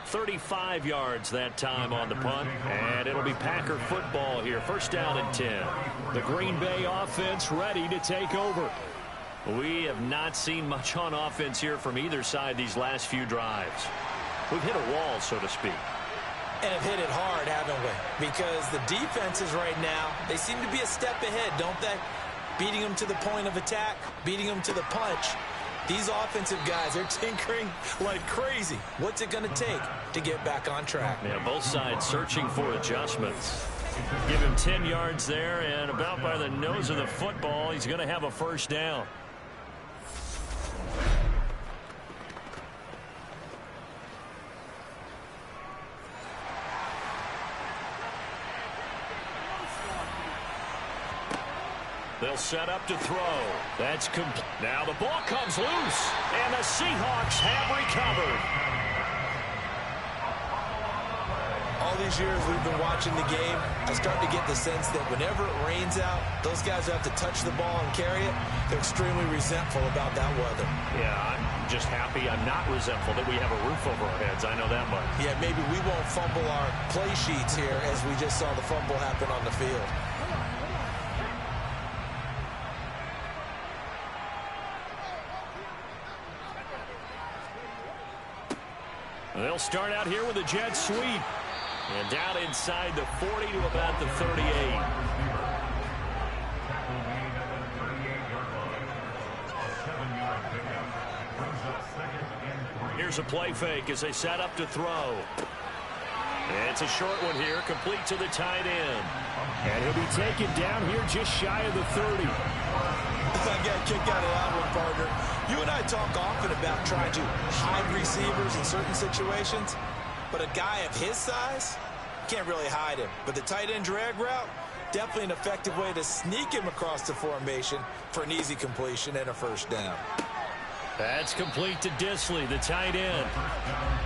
35 yards that time on the punt, and it'll be Packer football here. 1st down and 10. The Green Bay offense ready to take over. We have not seen much on offense here from either side these last few drives. We've hit a wall, so to speak. And have hit it hard, haven't we? Because the defenses right now, they seem to be a step ahead, don't they? Beating them to the point of attack, beating them to the punch. These offensive guys, they're tinkering like crazy. What's it going to take to get back on track? Yeah, both sides searching for adjustments. Give him 10 yards there, and about by the nose of the football, he's going to have a 1st down. They'll set up to throw. That's complete. Now the ball comes loose, and the Seahawks have recovered. All these years we've been watching the game, I start to get the sense that whenever it rains out, those guys who have to touch the ball and carry it, they're extremely resentful about that weather. Yeah, I'm just happy I'm not resentful that we have a roof over our heads. I know that much. Yeah, maybe we won't fumble our play sheets here as we just saw the fumble happen on the field. They'll start out here with a jet sweep. And down inside the 40 to about the 38. Here's a play fake as they set up to throw. And it's a short one here, complete to the tight end. And he'll be taken down here just shy of the 30. I got a kick out of that one, partner. You and I talk often about trying to hide receivers in certain situations, but a guy of his size can't really hide him. But the tight end drag route, definitely an effective way to sneak him across the formation for an easy completion and a first down. That's complete to Disley, the tight end.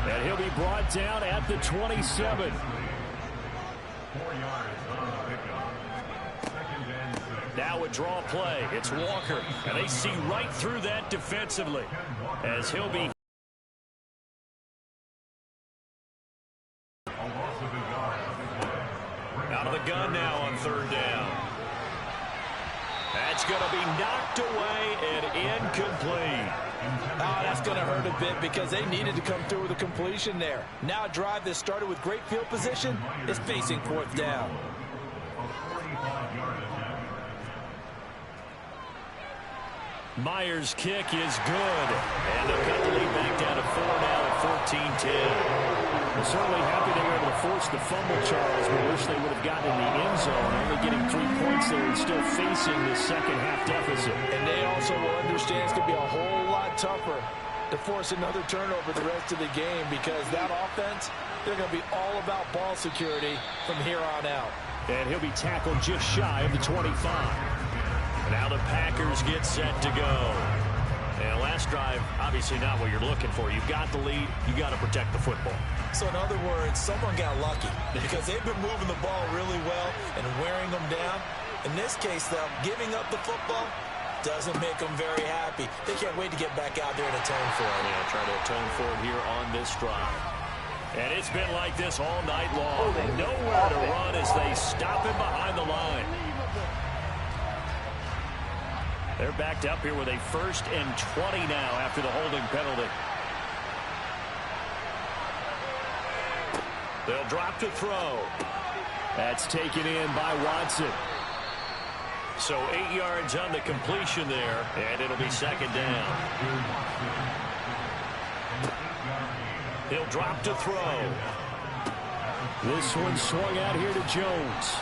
And he'll be brought down at the 27. Now a draw play. It's Walker. And they see right through that defensively as he'll be. Out of the gun now on third down. That's going to be knocked away and incomplete. Oh, that's going to hurt a bit because they needed to come through with a completion there. Now a drive that started with great field position is facing fourth down. Myers' kick is good. And they'll cut the lead back down to 4 now at 14-10. We're certainly happy they were able to force the fumble, Charles. We wish they would have gotten in the end zone, only getting 3 points there and still facing the second half deficit. And they also will understand it's going to be a whole lot tougher to force another turnover the rest of the game because that offense, they're going to be all about ball security from here on out. And he'll be tackled just shy of the 25. Now the Packers get set to go. And last drive, obviously not what you're looking for. You've got the lead. You got to protect the football. So in other words, someone got lucky because they've been moving the ball really well and wearing them down. In this case, though, giving up the football doesn't make them very happy. They can't wait to get back out there and atone for it. Yeah, try to atone for it here on this drive. And it's been like this all night long. Nowhere to run as they stop him behind the line. They're backed up here with a 1st and 20 now after the holding penalty. They'll drop to throw. That's taken in by Watson. So 8 yards on the completion there, and it'll be second down. He'll drop to throw. This one swung out here to Jones.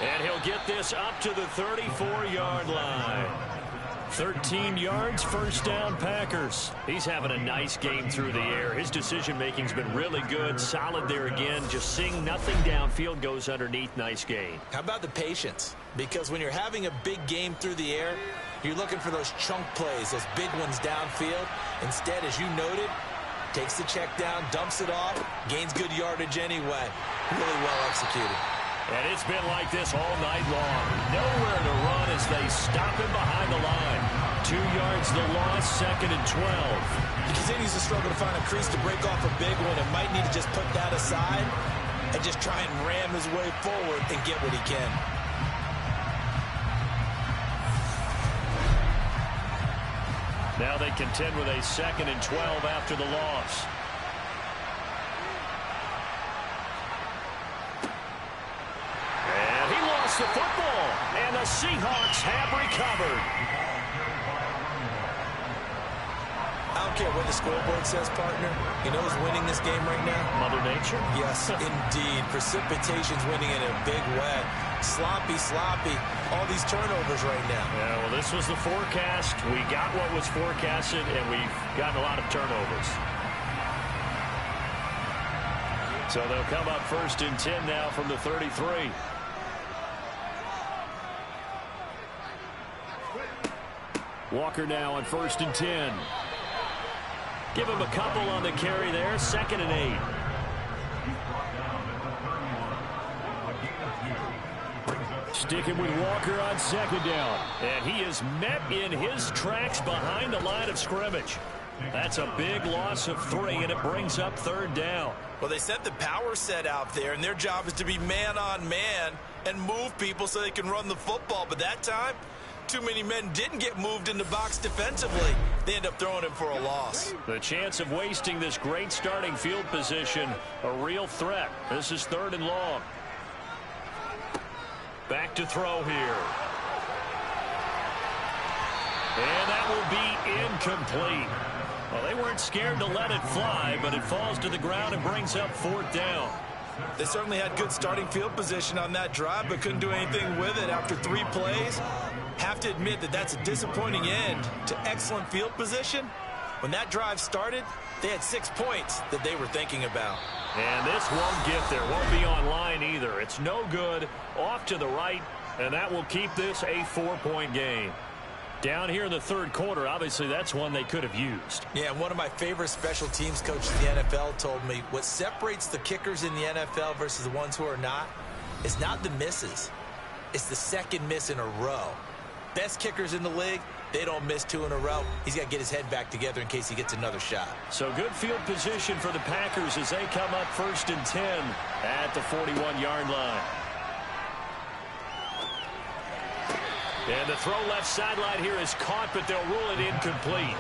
And he'll get this up to the 34-yard line. 13 yards, first down, Packers. He's having a nice game through the air. His decision-making's been really good, solid there again. Just seeing nothing downfield, goes underneath. Nice gain. How about the patience? Because when you're having a big game through the air, you're looking for those chunk plays, those big ones downfield. Instead, as you noted, takes the check down, dumps it off, gains good yardage anyway. Really well executed. And it's been like this all night long. Nowhere to run as they stop him behind the line. 2 yards the loss, 2nd and 12. He continues to struggle to find a crease to break off a big one and might need to just put that aside and just try and ram his way forward and get what he can. Now they contend with a 2nd and 12 after the loss. The football, and the Seahawks have recovered. I don't care what the scoreboard says, partner. You know who's winning this game right now? Mother Nature? Yes, indeed. Precipitation's winning in a big way. Sloppy, all these turnovers right now. Yeah, well, this was the forecast. We got what was forecasted, and we've gotten a lot of turnovers. So they'll come up 1st and 10 now from the 33. Walker now on 1st and 10. Give him a couple on the carry there. 2nd and 8. Sticking with Walker on 2nd down. And he is met in his tracks behind the line of scrimmage. That's a big loss of 3, and it brings up 3rd down. Well, they set the power set out there, and their job is to be man-on-man and move people so they can run the football. But that time, Too many men didn't get moved in the box defensively. They end up throwing him for a loss. The chance of wasting this great starting field position, a real threat. This is 3rd and long. Back to throw here. And that will be incomplete. Well, they weren't scared to let it fly, but it falls to the ground and brings up 4th down. They certainly had good starting field position on that drive, but couldn't do anything with it after 3 plays. Have to admit that that's a disappointing end to excellent field position. When that drive started, they had 6 points that they were thinking about. And this won't get there. Won't be online either. It's no good. Off to the right, and that will keep this a 4-point game. Down here in the 3rd quarter, obviously that's one they could have used. Yeah, one of my favorite special teams coaches in the NFL told me what separates the kickers in the NFL versus the ones who are not is not the misses. It's the 2nd miss in a row. Best kickers in the league, they don't miss 2 in a row. He's got to get his head back together in case he gets another shot. So good field position for the Packers as they come up 1st and 10 at the 41-yard line. And the throw left sideline here is caught, but they'll rule it incomplete.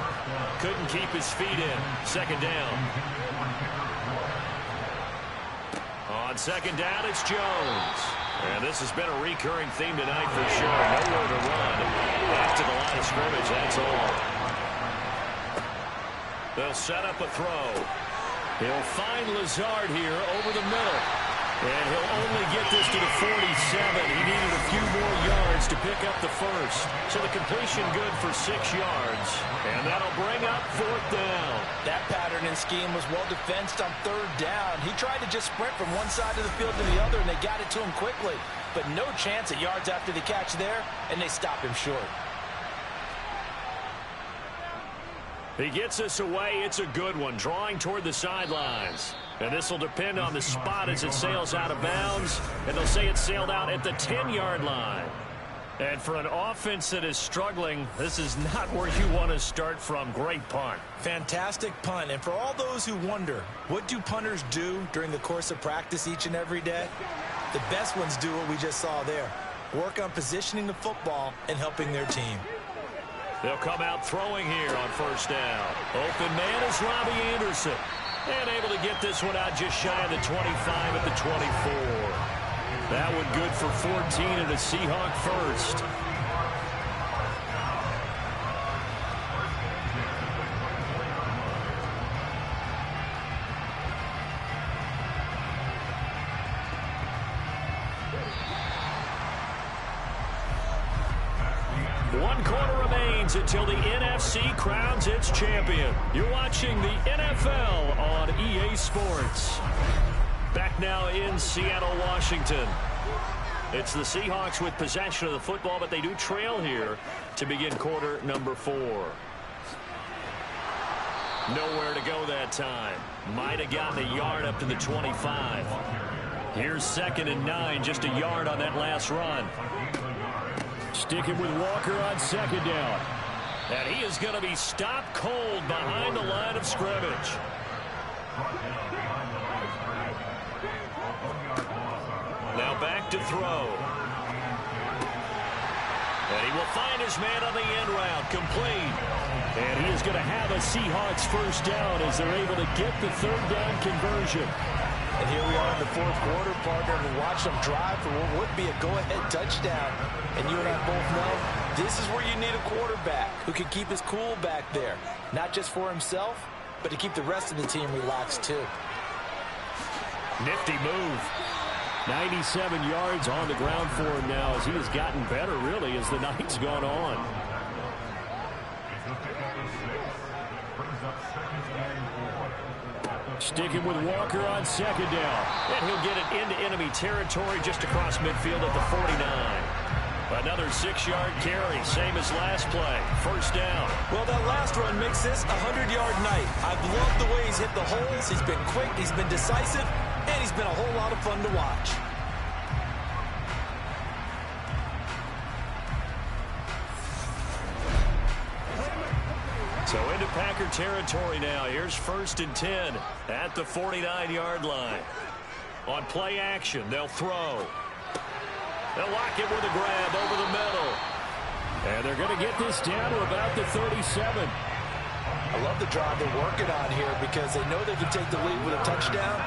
Couldn't keep his feet in. 2nd down. On 2nd down, it's Jones. And this has been a recurring theme tonight for sure. Nowhere to run. Back to the line of scrimmage, that's all. They'll set up a throw. He'll find Lazard here over the middle. And he'll only get this to the 47. He needed a few more yards to pick up the 1st. So the completion good for 6 yards. And that'll bring up 4th down. That pattern and scheme was well defensed on 3rd down. He tried to just sprint from one side of the field to the other, and they got it to him quickly. But no chance at yards after the catch there, and they stop him short. He gets us away. It's a good one, drawing toward the sidelines. And this will depend on the spot as it sails out of bounds. And they'll say it sailed out at the 10-yard line. And for an offense that is struggling, this is not where you want to start from. Great punt. Fantastic punt. And for all those who wonder, what do punters do during the course of practice each and every day? The best ones do what we just saw there. Work on positioning the football and helping their team. They'll come out throwing here on 1st down. Open man is Robbie Anderson. And able to get this one out just shy of the 25 at the 24. That one good for 14 and a Seahawk 1st. One quarter remains until the NFC crowns its champion. You're watching the NFL on EA Sports. Back now in Seattle, Washington. It's the Seahawks with possession of the football, but they do trail here to begin quarter number 4. Nowhere to go that time. Might have gotten a yard up to the 25. Here's 2nd and 9, just a yard on that last run. Sticking with Walker on 2nd down. And he is going to be stopped cold behind the line of scrimmage. Now back to throw. And he will find his man on the end route, complete. And he is going to have a Seahawks 1st down as they're able to get the 3rd down conversion. And here we are in the 4th quarter, partner, and watch them drive for what would be a go-ahead touchdown. And you and I both know this is where you need a quarterback who can keep his cool back there. Not just for himself, but to keep the rest of the team relaxed too. Nifty move. 97 yards on the ground for him now as he has gotten better, really, as the night's gone on. Sticking with Walker on 2nd down. And he'll get it into enemy territory just across midfield at the 49. Another 6-yard carry, same as last play. 1st down. Well, that last run makes this a 100-yard night. I've loved the way he's hit the holes. He's been quick, he's been decisive, and he's been a whole lot of fun to watch. So into Packer territory now. Here's 1st and 10 at the 49-yard line. On play action, they'll throw. They'll lock it with a grab over the middle. And they're going to get this down to about the 37. I love the drive they're working on here because they know they can take the lead with a touchdown.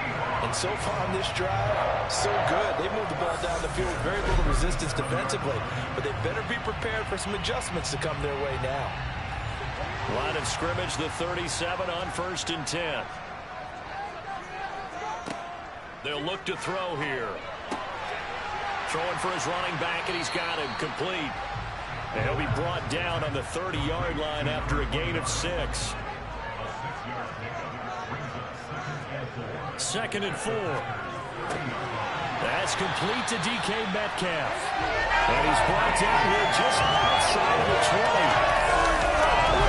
And so far on this drive, so good. They moved the ball down the field with very little resistance defensively. But they better be prepared for some adjustments to come their way now. Line of scrimmage, the 37 on 1st and 10. They'll look to throw here. Throwing for his running back, and he's got him complete. And he'll be brought down on the 30-yard line after a gain of 6. 2nd and 4. That's complete to DK Metcalf. And he's brought down here just outside of the 20.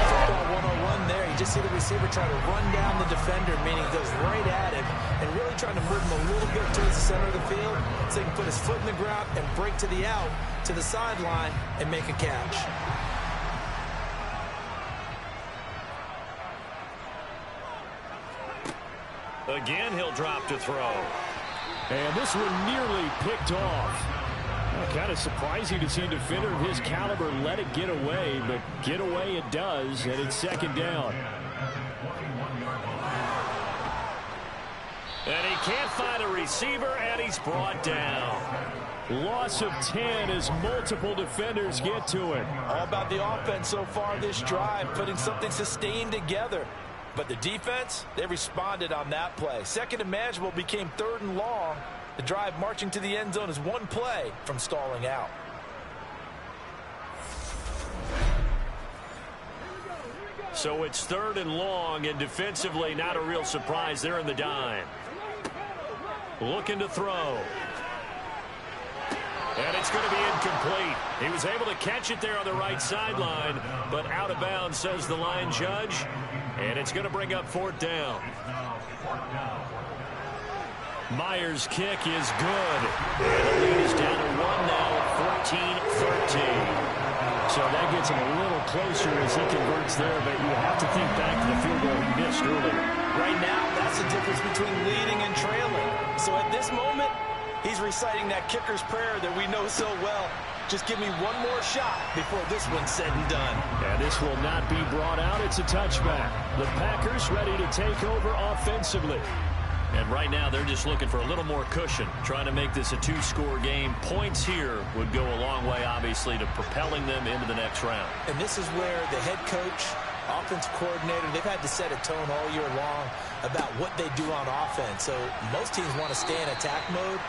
Football 101 there. You just see the receiver try to run down the defender, meaning he goes right at him and really trying to move him a little bit towards the center of the field so he can put his foot in the ground and break to the out, to the sideline, and make a catch. Again, he'll drop to throw. And this one nearly picked off. Kind of surprising to see a defender of his caliber let it get away, but get away it does, and it's 2nd down. And he can't find a receiver, and he's brought down. Loss of 10 as multiple defenders get to it. All about the offense so far this drive, putting something sustained together. But the defense, they responded on that play. 2nd and manageable became 3rd and long. The drive marching to the end zone is one play from stalling out. So it's 3rd and long, and defensively not a real surprise. They're in the dime. Looking to throw. And it's going to be incomplete. He was able to catch it there on the right sideline, but out of bounds, says the line judge. And it's going to bring up 4th down. Myers' kick is good. And the lead is down to 1 now at 14-13. So that gets him a little closer as he converts there, but you have to think back to the field goal he missed earlier. Right now, that's the difference between leading and trailing. So at this moment, he's reciting that kicker's prayer that we know so well. Just give me one more shot before this one's said and done. And this will not be brought out. It's a touchback. The Packers ready to take over offensively. And right now, they're just looking for a little more cushion, trying to make this a 2-score game. Points here would go a long way, obviously, to propelling them into the next round. And this is where the head coach, offensive coordinator, they've had to set a tone all year long about what they do on offense. So most teams want to stay in attack mode,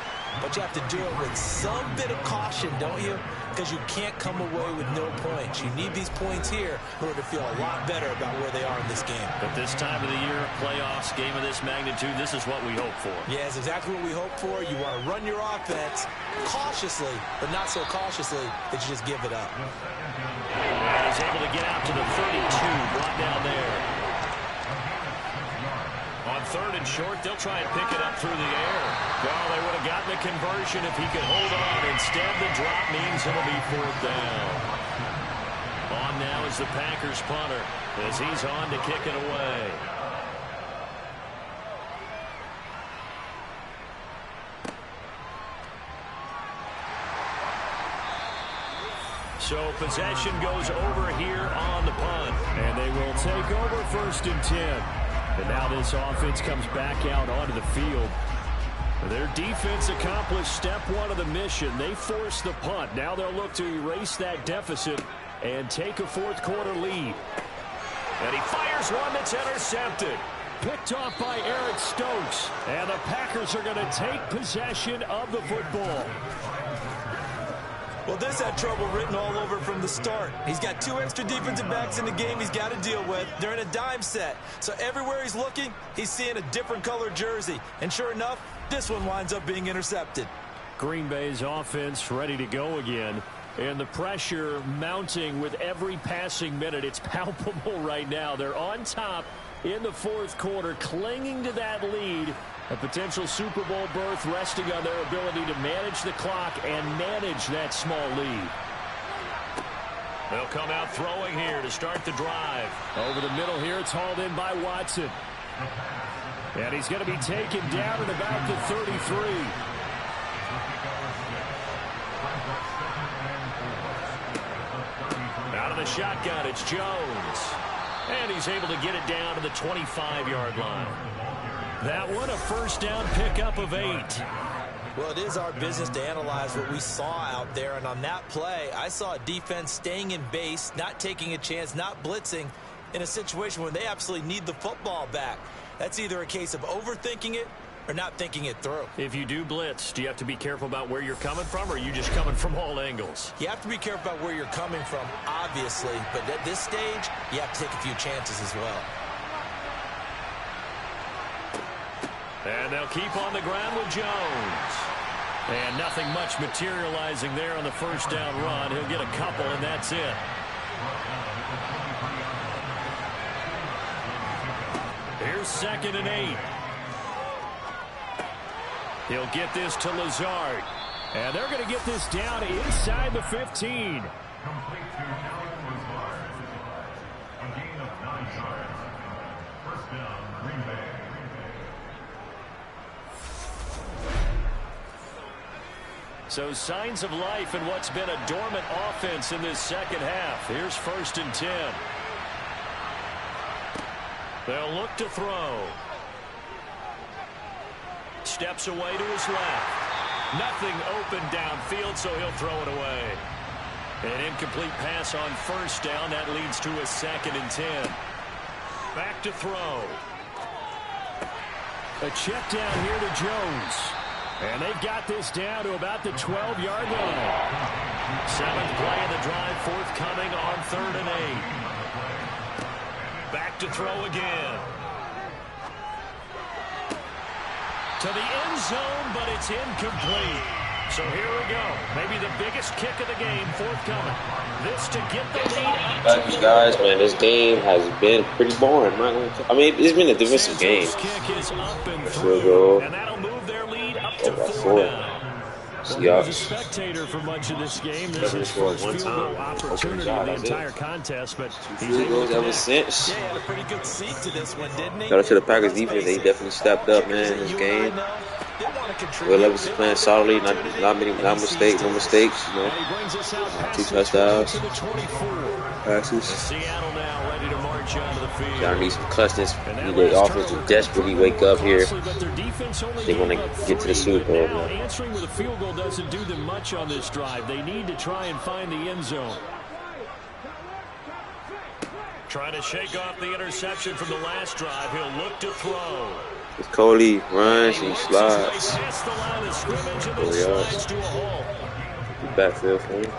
but you have to do it with some bit of caution, don't you? Because you can't come away with no points. You need these points here in order to feel a lot better about where they are in this game. But this time of the year, playoffs, game of this magnitude, this is what we hope for. Yeah, it's exactly what we hope for. You want to run your offense cautiously, but not so cautiously that you just give it up. And he's able to get out to the 32, brought down there. On 3rd and short, they'll try and pick it up through the air. Well, they would have gotten the conversion if he could hold on. Instead, the drop means it'll be 4th down. On now is the Packers punter as he's on to kick it away. So possession goes over here on the punt. And they will take over 1st and 10. And now this offense comes back out onto the field. Their defense accomplished step 1 of the mission. They forced the punt. Now they'll look to erase that deficit and take a 4th quarter lead. And he fires one that's intercepted. Picked off by Eric Stokes. And the Packers are going to take possession of the football. Well, this had trouble written all over from the start. He's got 2 extra defensive backs in the game he's got to deal with. They're in a dime set. So everywhere he's looking, he's seeing a different colored jersey. And sure enough, this one winds up being intercepted. Green Bay's offense ready to go again. And the pressure mounting with every passing minute. It's palpable right now. They're on top in the 4th quarter, clinging to that lead. A potential Super Bowl berth resting on their ability to manage the clock and manage that small lead. They'll come out throwing here to start the drive. Over the middle here, it's hauled in by Watson. And he's going to be taken down at about the 33. the shotgun, it's Jones. And he's able to get it down to the 25-yard line. That one, a first down pickup of 8. Well, it is our business to analyze what we saw out there. And on that play, I saw a defense staying in base, not taking a chance, not blitzing in a situation where they absolutely need the football back. That's either a case of overthinking it or not thinking it through. If you do blitz, do you have to be careful about where you're coming from, or are you just coming from all angles? You have to be careful about where you're coming from, obviously. But at this stage, you have to take a few chances as well. And they'll keep on the ground with Jones. And nothing much materializing there on the first down run. He'll get a couple, and that's it. Here's 2nd and 8. He'll get this to Lazard. And they're going to get this down inside the 15. So signs of life in what's been a dormant offense in this second half. Here's 1st and 10. They'll look to throw. Steps away to his left. Nothing open downfield, so he'll throw it away. An incomplete pass on first down. That leads to a 2nd and 10. Back to throw. A check down here to Jones. And they've got this down to about the 12-yard line. 7th play of the drive, forthcoming on 3rd and 8. Back to throw again. To the end zone, but it's incomplete. So here we go. Maybe the biggest kick of the game forthcoming. This to get the lead up to guys, man, this game has been pretty boring. I mean, it's been a defensive game. Kick is up and through, and that'll move their lead up to 4 now. Well, he was a spectator for much of this game. This is his first field goal opportunity in the entire contest, but he's able to ever since. Yeah, he had a pretty good seat to this one, didn't he? Shout out to the Packers defense. They definitely stepped up, man, in this game. Will Levis is playing solidly, no mistakes, you know. 2 touchdowns. Passes. Seattle now ready to march onto the field. Y'all need some clutchness. The offense will desperately wake up here. They want to get to the Super Bowl. Now, answering with a field goal doesn't do them much on this drive. They need to try and find the end zone. Trying to shake off the interception from the last drive. He'll look to throw. If Coley runs, he slides. 4 yards. Backfield for him.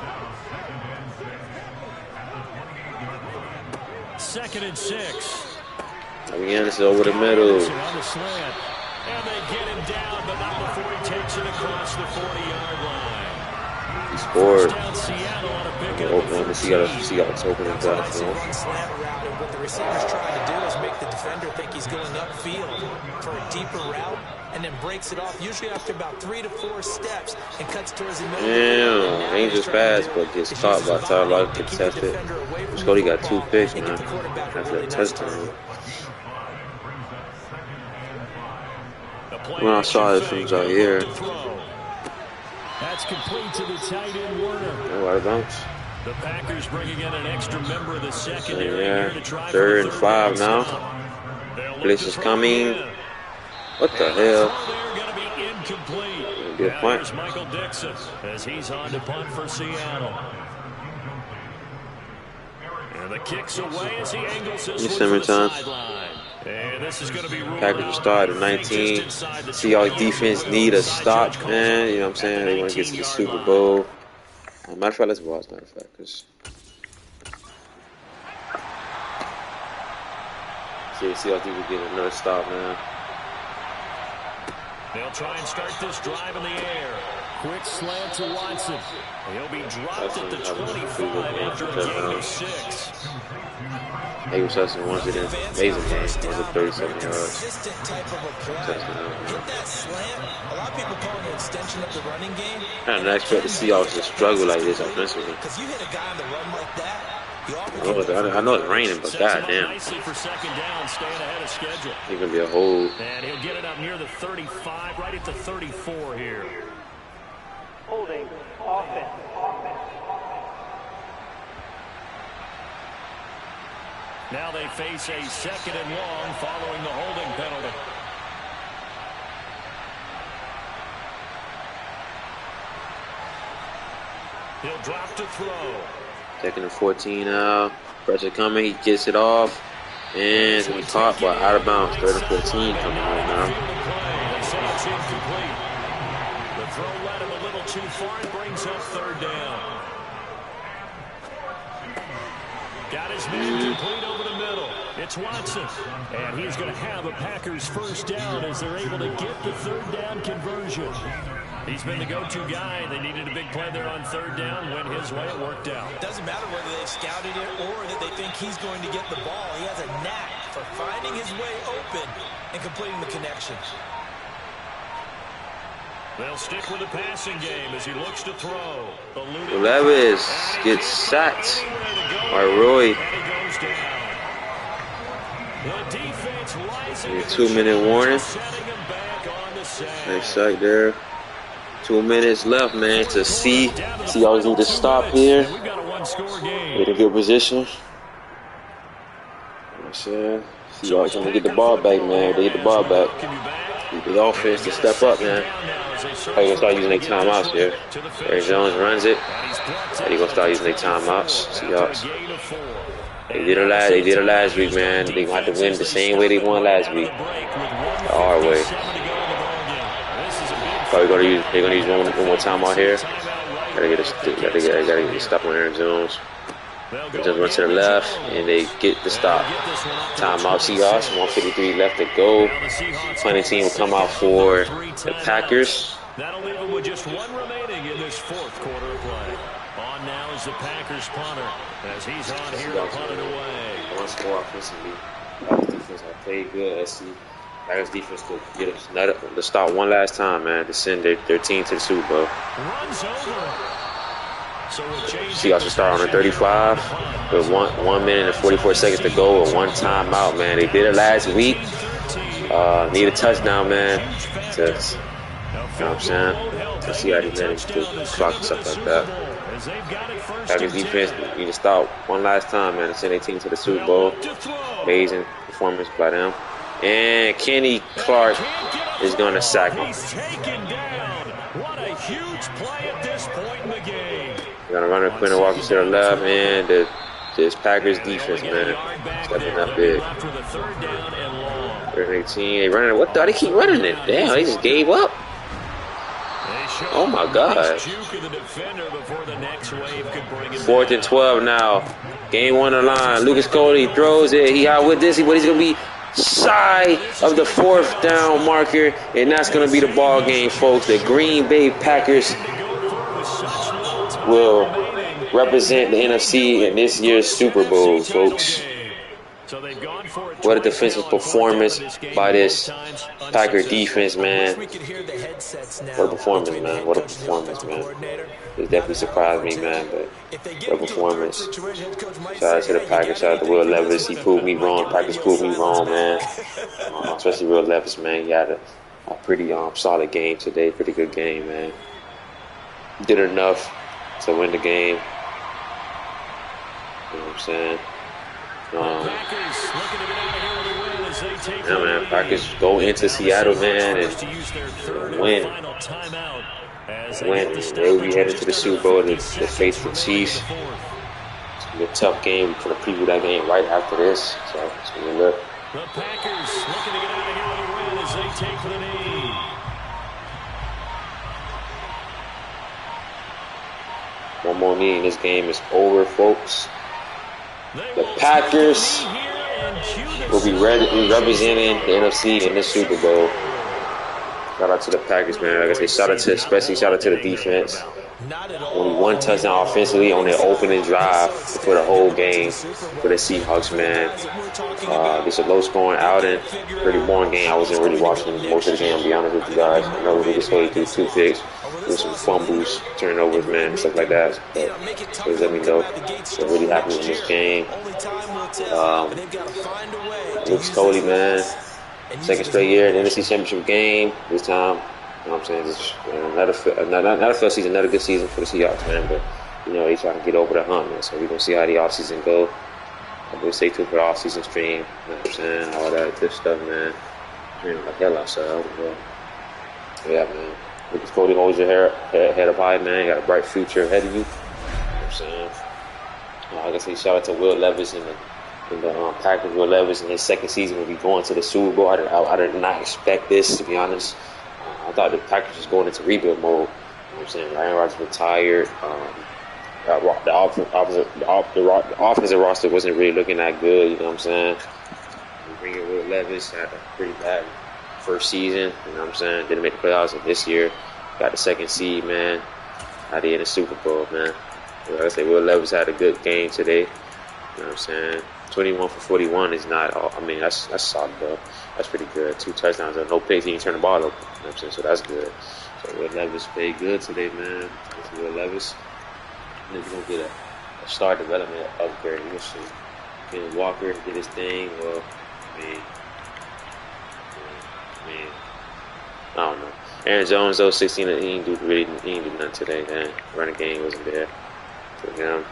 2nd and 6. Again, it's over the middle. On the slant. And they get him down, but not before he takes it across the 40-yard line. He scored. Open. The Seahawks open and Slant route, and what the receiver's trying to do is make the defender think he's going upfield for a deeper route, and then breaks it off, usually after about 3 to 4 steps, and cuts towards the middle. Damn, dangerous pass, but gets caught by Tyler Lockett, contested. Scotty got 2 picks, man, after that touchdown. When I saw it from Zaire. That's complete to the tight end Warner. Oh, out of bounds. The Packers bringing in an extra member of the secondary here to try 3rd and 5 now. Blitz is coming. What the hell? They're going to be incomplete. Be a punt. There's Michael Dixon as he's on to punt for Seattle. And the kick's away as he angles this one to the sideline. And this is going to be Packers will start at 19. Seahawks defense need a stop, man. You know what I'm saying? They want to get to the Super Bowl. Matter of fact, let's watch. Matter of fact, because Seahawks defense get another stop, man. They'll try and start this drive in the air. Quick slant to Watson. He'll be dropped at the 25 after a gain of 6. He was touching once in an amazing game. It was a 37 yards. Consistent type of a play. Hit that slant. A lot of people call it an extension of the running game. I didn't expect the Seahawks to struggle like this offensively. Because you hit a guy on the run like that, I know it's raining, but goddamn. Nicely for 2nd down, staying ahead of schedule. It's gonna be a hold. And he'll get it up near the 35, right at the 34 here. Holding offense. Now they face a 2nd and long following the holding penalty. He'll drop to throw. 2nd and 14 now. Pressure coming. He gets it off. And it's going to be caught, but out of bounds. 3rd and 14 coming right now. They say it's incomplete. The throw led him a little too far. It brings up 3rd down. Got his man complete over the middle. It's Watson. And he's going to have a Packers 1st down as they're able to get the 3rd down conversion. He's been the go-to guy. They needed a big play there on 3rd down. Went his way. It worked out. Doesn't matter whether they've scouted it or that they think he's going to get the ball. He has a knack for finding his way open and completing the connection. They'll stick with the passing game as he looks to throw. Levis gets sacked by Roy. A 2-minute warning. Nice sack there. 2 minutes left, man, to see. Seahawks need to stop here. Get a good position. You know what I'm saying? Seahawks trying to get the ball back, man. They get the ball back. Need the offense to step up, man. They're going to start using their timeouts here. Aaron Jones runs it. They're going to start using their timeouts. Seahawks. They did it last week, man. They're going to have to win the same way they won last week. The hard way. Probably they're going to use one more timeout here. Gotta get a stop on Aaron Jones. They just run to the left, and they get the stop. Timeout Seahawks, 1:53 left to go. Punting team will come out for the Packers. That'll leave them with just 1 remaining in this 4th quarter of play. On now is the Packers punter as he's on here to punt it away. One score offensively. Packers defense have played good. Let's see. Packers defense could get the start one last time, man, to send their team to the Super Bowl. Runs over. Seahawks will start on the 35 with 1 minute and 44 seconds to go with 1 timeout, man. They did it last week. Need a touchdown, man. You know what I'm saying? To see how they manage to clock and stuff like that. Packers defense need to start one last time, man, to send their team to the Super Bowl. Amazing performance by them. And Kenny Clark is going to sack him. He's taken down. What a huge play at this point in the game. They're going to run a Quinn and Walker to the left, and this Packers defense, man, stepping up big. 3rd 18. They running. What the? They keep running it. Damn, they just gave up. Oh my God. 4th and 12 now. Game 1 on the line. Lucas Cody throws it. He out with this, but he's going to be shy of the 4th down marker, and that's going to be the ball game, folks. The Green Bay Packers will represent the NFC in this year's Super Bowl, folks. What a defensive performance by this Packer defense, man. What a performance, man. What a performance, man. It definitely surprised me, man, but what a performance. Shout out to the Packers. Shout out to Will Levis. He proved me wrong. Packers proved me wrong, man. Especially Will Levis, man. He had a pretty solid game today. Pretty good game, man. Did enough to win the game. You know what I'm saying? Yeah, man, Packers go into Seattle, man, and win. They will be headed to the Super Bowl to face the Chiefs. It's going to be a tough game. We're going to preview that game right after this. So it's going to be lit. The Packers looking to get out of here with a win as they take the knee. One more knee and this game is over, folks. The Packers will be representing the NFC in the Super Bowl. Shout out to the Packers, man. Like I say, shout out to the defense. Only 1 touchdown offensively on their opening drive for the whole game for the Seahawks, man. It's a low-scoring outing, pretty boring game. I wasn't really watching most of the game, to be honest with you guys. I know we just played through 2 picks, with some fumbles, turnovers, man, and stuff like that. But please let me know. So really happy with this game. Lucas Cody, man. 2nd straight year in the NFC Championship game. This time, you know what I'm saying? Just another fair season, another good season for the Seahawks, man. But, you know, they trying to get over the hump, man. So we're going to see how the offseason go. We'll stay tuned for the off-season stream. You know what I'm saying? All that good stuff, man. Man, like hell outside. Yeah, man. Looking forward to hold your head up high, man. You got a bright future ahead of you. You know what I'm saying? Like I say, shout out to Will Levis and the Packers. Will Levis in his second season will be going to the Super Bowl. I did not expect this, to be honest. I thought the Packers was going into rebuild mode. You know what I'm saying? Aaron Rodgers retired. The offensive roster wasn't really looking that good. You know what I'm saying? Bringing Will Levis had a pretty bad first season. You know what I'm saying? Didn't make the playoffs, and this year got the second seed, man. Out there in the Super Bowl, man. Like I say, Will Levis had a good game today. You know what I'm saying? 21 for 41 is not all. I mean, that's solid, though. That's pretty good. 2 touchdowns and no picks. He didn't turn the ball over. You know what I'm saying? So that's good. So Will Levis played good today, man. That's Will Levis. And he's going to get a star development upgrade. We'll see. Then Walker did his thing. Well, I mean, I don't know. Aaron Jones, though, 16, he didn't do nothing today, man. Running game wasn't there for him.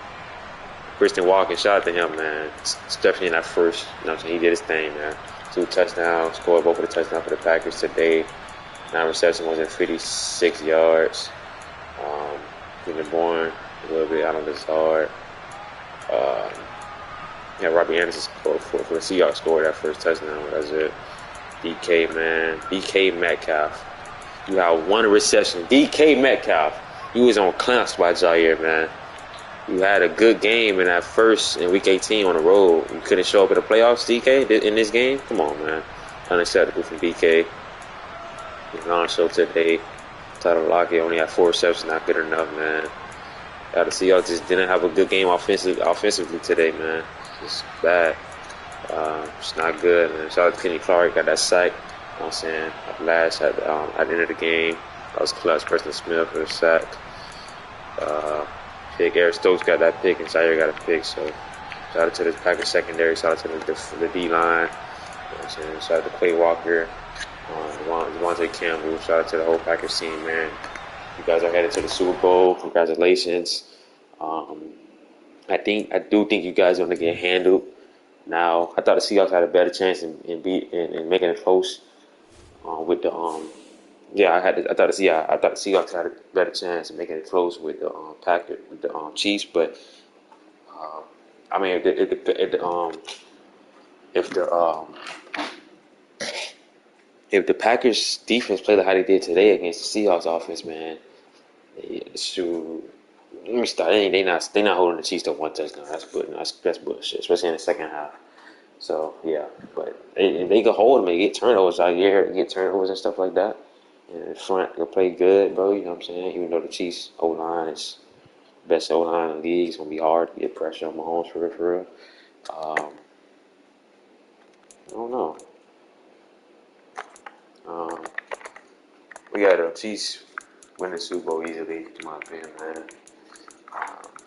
Christian Walker, shout out to him, man. Especially in that first, you know what I'm saying? He did his thing, man. 2 touchdowns, scored both of the touchdowns for the Packers today. 9 receptions, 156 yards. Getting born a little bit out of this hard. Robbie Anderson scored for the Seahawks, scored that first touchdown. That's it. DK, man. DK Metcalf. You had 1 reception. DK Metcalf. You was on clamps by Jair, man. You had a good game in week 18 on the road. You couldn't show up at the playoffs, DK, in this game? Come on, man. Unacceptable from DK. He's non-show today. Tyler Lockett only had 4 receptions. Not good enough, man. The Seahawks just didn't have a good game offensively today, man. It's bad. It's not good, man. Shout out to Kenny Clark. Got that sack. You know what I'm saying? At the end of the game. That was clutch. Preston Smith for the sack. Pick. Eric Stokes got that pick, and Jair got a pick. So, shout out to the Packers secondary. Shout out to the D line. You know what I'm saying? Shout out to Quay Walker, Devontae Campbell. Shout out to the whole Packers team, man. You guys are headed to the Super Bowl. Congratulations. I do think you guys are gonna get handled. Now, I thought the Seahawks had a better chance in making it close. I thought the Seahawks had a better chance of making it close with the Chiefs, but I mean, if the Packers defense played like how they did today against the Seahawks offense, man, let me start. They not holding the Chiefs to 1 touchdown. That's bullshit, especially in the second half. So yeah, but they can hold them and get turnovers out here, get turnovers and stuff like that. And in front, they'll play good, bro. You know what I'm saying? Even though the Chiefs O-line is the best O-line in the league, it's gonna be hard to get pressure on Mahomes for real. I don't know. We got the Chiefs win the Super Bowl easily, in my opinion, man.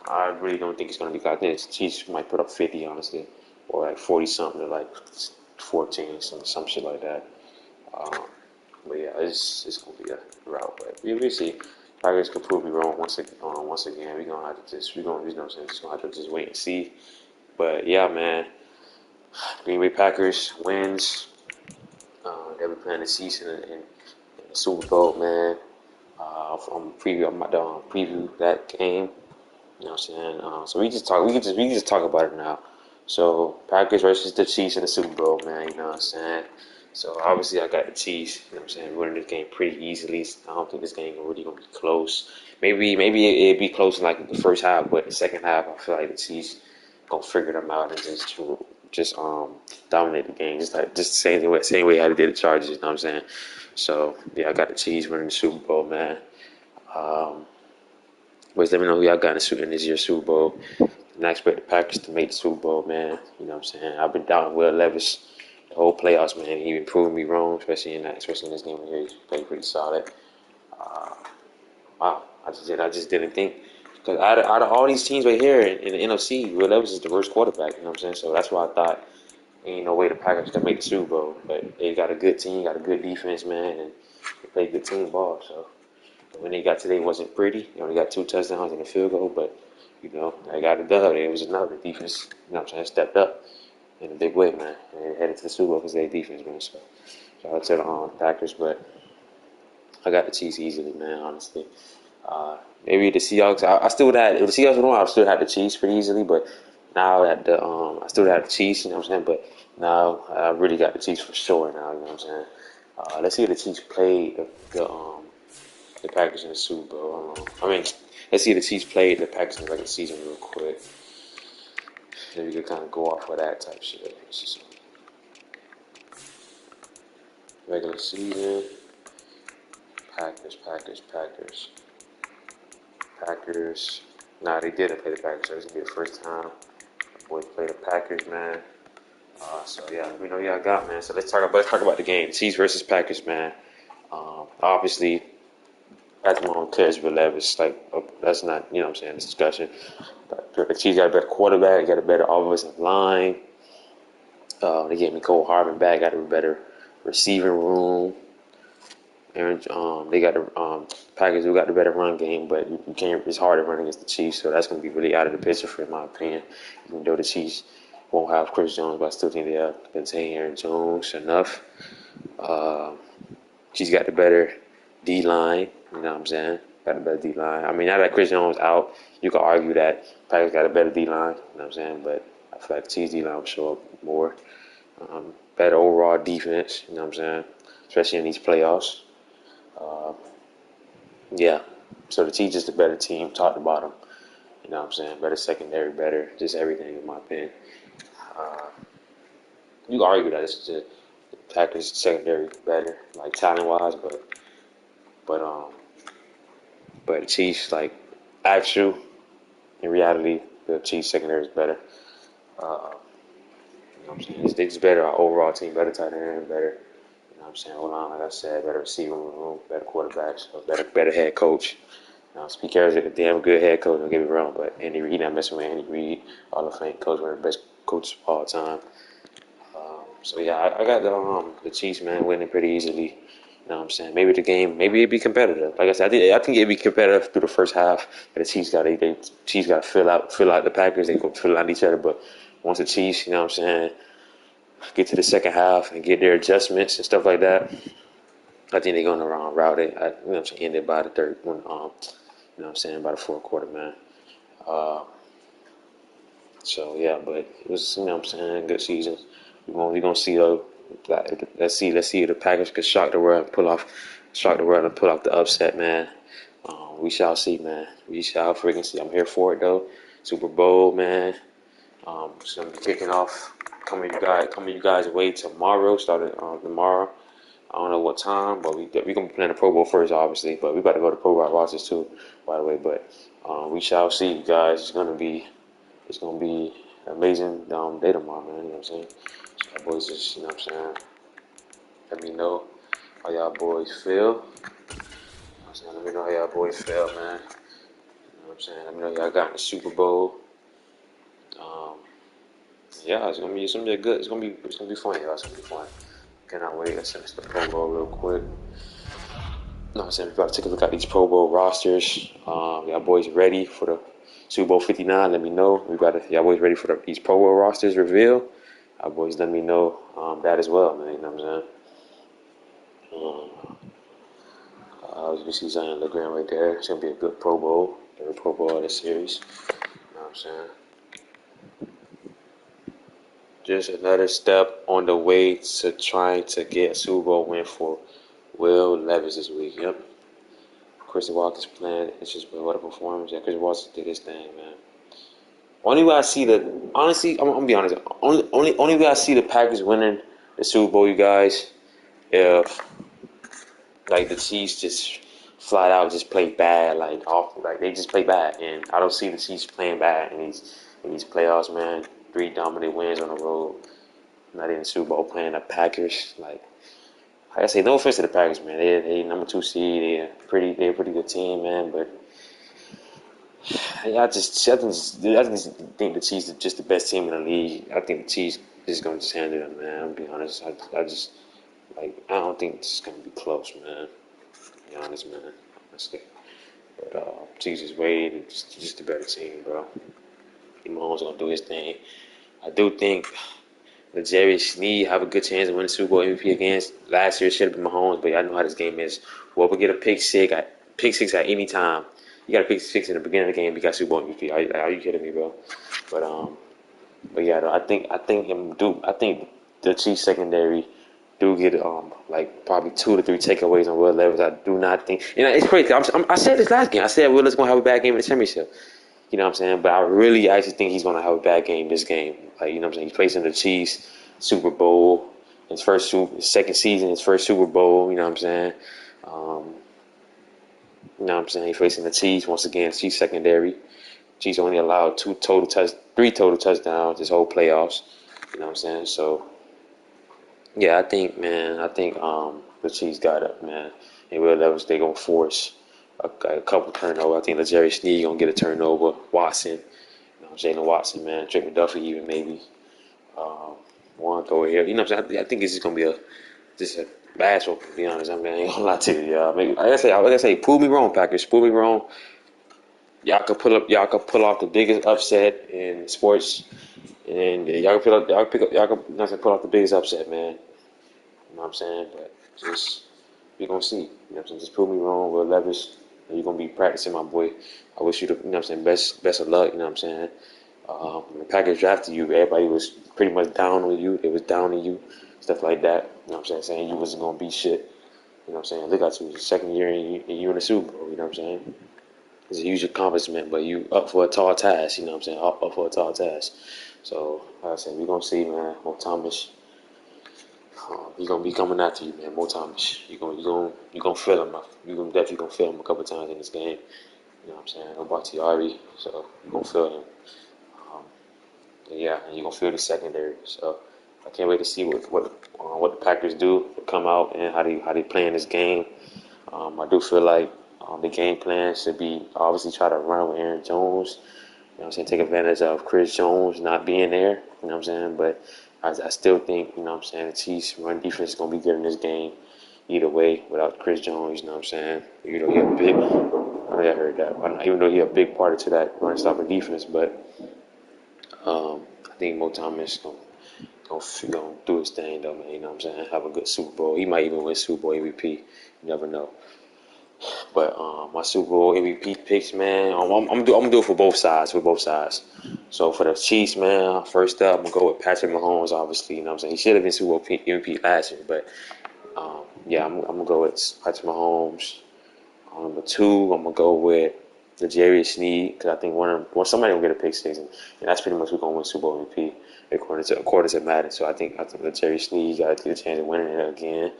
I really don't think it's gonna be. I think the Chiefs might put up 50, honestly, or like 40 something to like 14, some shit like that. But yeah, it's gonna be a route. But we see. Packers could prove me wrong once again. We're gonna have to just wait and see. But yeah, man. Green Bay Packers wins. They'll be playing the Chiefs in the Super Bowl, man. I'm preview that game. You know what I'm saying? So we can just talk about it now. So Packers versus the Chiefs in the Super Bowl, man. You know what I'm saying? So obviously I got the Chiefs. You know what I'm saying? Winning this game pretty easily. I don't think this game really gonna be close. Maybe it'd be close in like the first half, but the second half I feel like the Chiefs gonna figure them out and just dominate the game, just the same way I did the Chargers. You know what I'm saying? So yeah, I got the Chiefs winning the Super Bowl, man. Boys, let me know who y'all got in this year's Super Bowl. And I expect the Packers to make the Super Bowl, man. You know what I'm saying? I've been down with Will Levis the whole playoffs, man. He been proving me wrong, especially in this game here. He's played pretty solid. Wow, I just didn't think, because out of all these teams right here in the NFC, Will Levis is the worst quarterback. You know what I'm saying? So that's why I thought ain't no way the Packers can make the Super Bowl. But they got a good team, got a good defense, man, and they play good team ball. So when they got today, it wasn't pretty. They only got 2 touchdowns and a field goal, but I got it done. It was another defense, stepped up in a big way, man. And headed to the Super Bowl because they defense, man. So shout out to the Packers, but I got the Chiefs easily, man. Honestly, maybe the Seahawks. I still would have if the Seahawks were on. I still had the Chiefs pretty easily, but now that I still had the Chiefs, you know what I'm saying. But now I really got the Chiefs for sure. Now, you know what I'm saying. Let's see if the Chiefs played the Packers in the Super Bowl. Let's see if the Chiefs played the Packers in the regular season real quick. Then we could kind of go off of that type shit. Regular season. Packers. Nah, they didn't play the Packers, so this is gonna be the first time the boys play the Packers, man. So yeah, I got, man. So let's talk about the game, Chiefs versus Packers, man. Obviously, Patrick Mahomes cares for Levis. That's not, what I'm saying, this discussion. But the Chiefs got a better quarterback, got a better offensive line. They gave me Cole Harvin back, got a better receiving room. They got the Packers who got the better run game, but you can't. It's hard to run against the Chiefs, so that's going to be really out of the picture, in my opinion. Even though the Chiefs won't have Chris Jones, but I still think they have contain Aaron Jones enough. Chiefs got the better D line. You know what I'm saying? Got the better D line. I mean, now that Chris Jones out, you could argue that Packers got a better D line. You know what I'm saying? But I feel like the Chiefs D line will show up more. Better overall defense. You know what I'm saying? Especially in these playoffs. Yeah, so the Chiefs is the better team, top to bottom. You know what I'm saying? Better secondary, better just everything, in my opinion. You can argue that it's the Packers secondary better, like talent wise, but but the Chiefs, like, actual in reality, the Chiefs secondary is better. You know what I'm saying? It's just better. Our overall team, better tight end, better. You know what I'm saying? Hold on, like I said, better receiving room, better quarterbacks, better head coach. Pete Carroll's a damn good head coach, don't get me wrong, but Andy Reid, not messing with Andy Reid, Hall of Fame coach, one of the best coaches of all time. So yeah, I got the Chiefs, man, winning pretty easily. You know what I'm saying? Maybe the game, maybe it'd be competitive. Like I said, I think it'd be competitive through the first half. But the Chiefs got to fill out the Packers. They go fill out each other. But once the Chiefs, you know what I'm saying, get to the second half and get their adjustments and stuff like that, I think they're going to route it. You know what I'm saying? End it by the third one. You know what I'm saying? By the fourth quarter, man. So yeah, but it was, you know what I'm saying, good season. We're gonna see let's see if the Packers could shock the world and pull off the upset, man. We shall see, man. We shall freaking see. I'm here for it though. Super Bowl, man. It's gonna be kicking off. Coming you guys away tomorrow. Starting tomorrow. I don't know what time, but we gonna be playing the Pro Bowl first, obviously. But we about to go to Pro Bowl rosters too, by the way. But we shall see, you guys. It's gonna be an amazing day tomorrow, man. You know what I'm saying? So y'all boys just, you know what I'm saying, let me know how y'all boys feel. You know what I'm saying? Let me know how y'all boys feel, man. You know what I'm saying? Let me know y'all got in the Super Bowl. Yeah, it's gonna be good. It's gonna be fun, y'all. It's gonna be fun. Cannot wait. Let's finish the Pro Bowl real quick. You know what I'm saying? We gotta take a look at these Pro Bowl rosters. Y'all boys ready for the Super Bowl 59? Let me know. Y'all boys ready for these Pro Bowl rosters reveal? Y'all boys let me know that as well, man. You know what I'm saying? As you can see Zion LeGrand right there. It's gonna be a good Pro Bowl. Every Pro Bowl of this series. You know what I'm saying? Just another step on the way to trying to get a Super Bowl win for Will Levis this week. Yep. Chris Walker's playing. It's just what a performance. Yeah, Chris Walker did his thing, man. Only way I see honestly, I'm gonna be honest. Only way I see the Packers winning the Super Bowl, you guys, if like the Chiefs just flat out just play bad, like they just play bad, and I don't see the Chiefs playing bad in these playoffs, man. 3 dominant wins on the road, not in the Super Bowl, playing the Packers. Like I say, no offense to the Packers, man. They number 2 seed. They're a pretty good team, man. But I just think the Chiefs are just the best team in the league. I think the Chiefs is going to just handle them, man. I'm be honest. I just I don't think this is going to be close, man. To be honest, man. But Chiefs is way just a better team, bro. Mahomes gonna do his thing. I do think the Jerry Sneed have a good chance of winning Super Bowl MVP against. Last year should have been Mahomes, but y'all know how this game is. Whoever get a pick six at any time. You got a pick six in the beginning of the game, you got Super Bowl MVP. Are you kidding me, bro? But yeah, I think the Chiefs secondary do get like probably 2 to 3 takeaways on Will Levis. I do not think, it's crazy. I said this last game. I said Will is gonna have a bad game in the championship. You know what I'm saying? But I really actually think he's gonna have a bad game this game. Like, you know what I'm saying? He's facing the Chiefs Super Bowl, his second season, his first Super Bowl. You know what I'm saying? You know what I'm saying? He's facing the Chiefs once again. Chiefs secondary. Chiefs only allowed 3 total touchdowns this whole playoffs. You know what I'm saying? So yeah, I think the Chiefs got up, man. And Will Levis, they gonna force a couple turnovers. I think the Jerry Sneed gonna get a turnover. Watson, Jalen Watson, man. Drake McDuffie even maybe. One throw here. You know what I'm saying? I think it's just gonna be just a basketball. To be honest, I ain't gonna lie to you, y'all. Like I say, prove me wrong, Packers. Prove me wrong. Y'all could pull off the biggest upset in sports, and y'all could pull off the biggest upset, man. You know what I'm saying? But just we gonna see. You know what I'm saying? Just prove me wrong, Will Levis. You're gonna be practicing, my boy. I wish you the, you know what I'm saying, best of luck. You know what I'm saying? When the Packers drafted you, everybody was pretty much down on you. They was down on you, stuff like that. You know what I'm saying you wasn't gonna be shit. You know what I'm saying? Look at you, second year and you in the Super Bowl. You know what I'm saying? It's a huge accomplishment, but you up for a tall task. You know what I'm saying? Up for a tall task. So like I said, we gonna see, man. Mo Thomas. He's gonna be coming after you, man. Mo Thomas. You gonna feel him. You gonna definitely gonna feel him a couple times in this game. You know what I'm saying? No Bakhtiari, so you gonna feel him. Yeah, and you're gonna feel the secondary. So I can't wait to see what the Packers do, come out and how they play in this game. I do feel like the game plan should be obviously try to run with Aaron Jones. You know what I'm saying? Take advantage of Chris Jones not being there. You know what I'm saying? But I still think, you know what I'm saying, the Chiefs run defense is gonna be good in this game. Either way, without Chris Jones, you know what I'm saying? You know, I heard that. Even though he's a big part to that run stopper defense, but I think Mo Thomas gonna do his thing though, man. You know what I'm saying? Have a good Super Bowl. He might even win Super Bowl MVP. You never know. But my Super Bowl MVP picks, man, I'm gonna do it for both sides. So for the Chiefs, man, first up, I'm gonna go with Patrick Mahomes. Obviously, you know what I'm saying. He should have been Super Bowl MVP last year, but yeah, I'm gonna go with Patrick Mahomes. Number 2, I'm gonna go with the Jerry Sneed because I think somebody gonna get a pick six, and that's pretty much who's gonna win Super Bowl MVP according to Madden. So I think the Jerry Sneed got a chance of winning it again.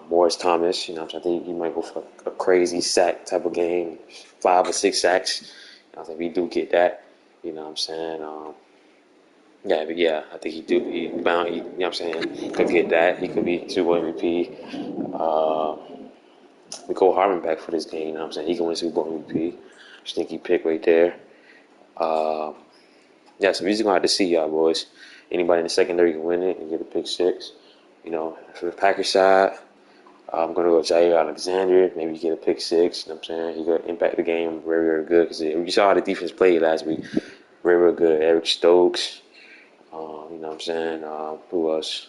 Morris Thomas, you know, I think he might go for a crazy sack type of game, 5 or 6 sacks. I think we do get that. You know what I'm saying? I think he do. You know what I'm saying? Could get that. He could be Super Bowl MVP. Nicole Harmon back for this game. You know what I'm saying? He can win Super Bowl MVP. Sneaky pick right there. So we're just gonna have to see, y'all boys. Anybody in the secondary can win it and get a pick six. You know, for the Packers side, I'm gonna go with Jair Alexander. Maybe get a pick six. You know what I'm saying? He could impact the game very, very good because you saw how the defense played last week. Very, very good. Eric Stokes. You know what I'm saying? Who else?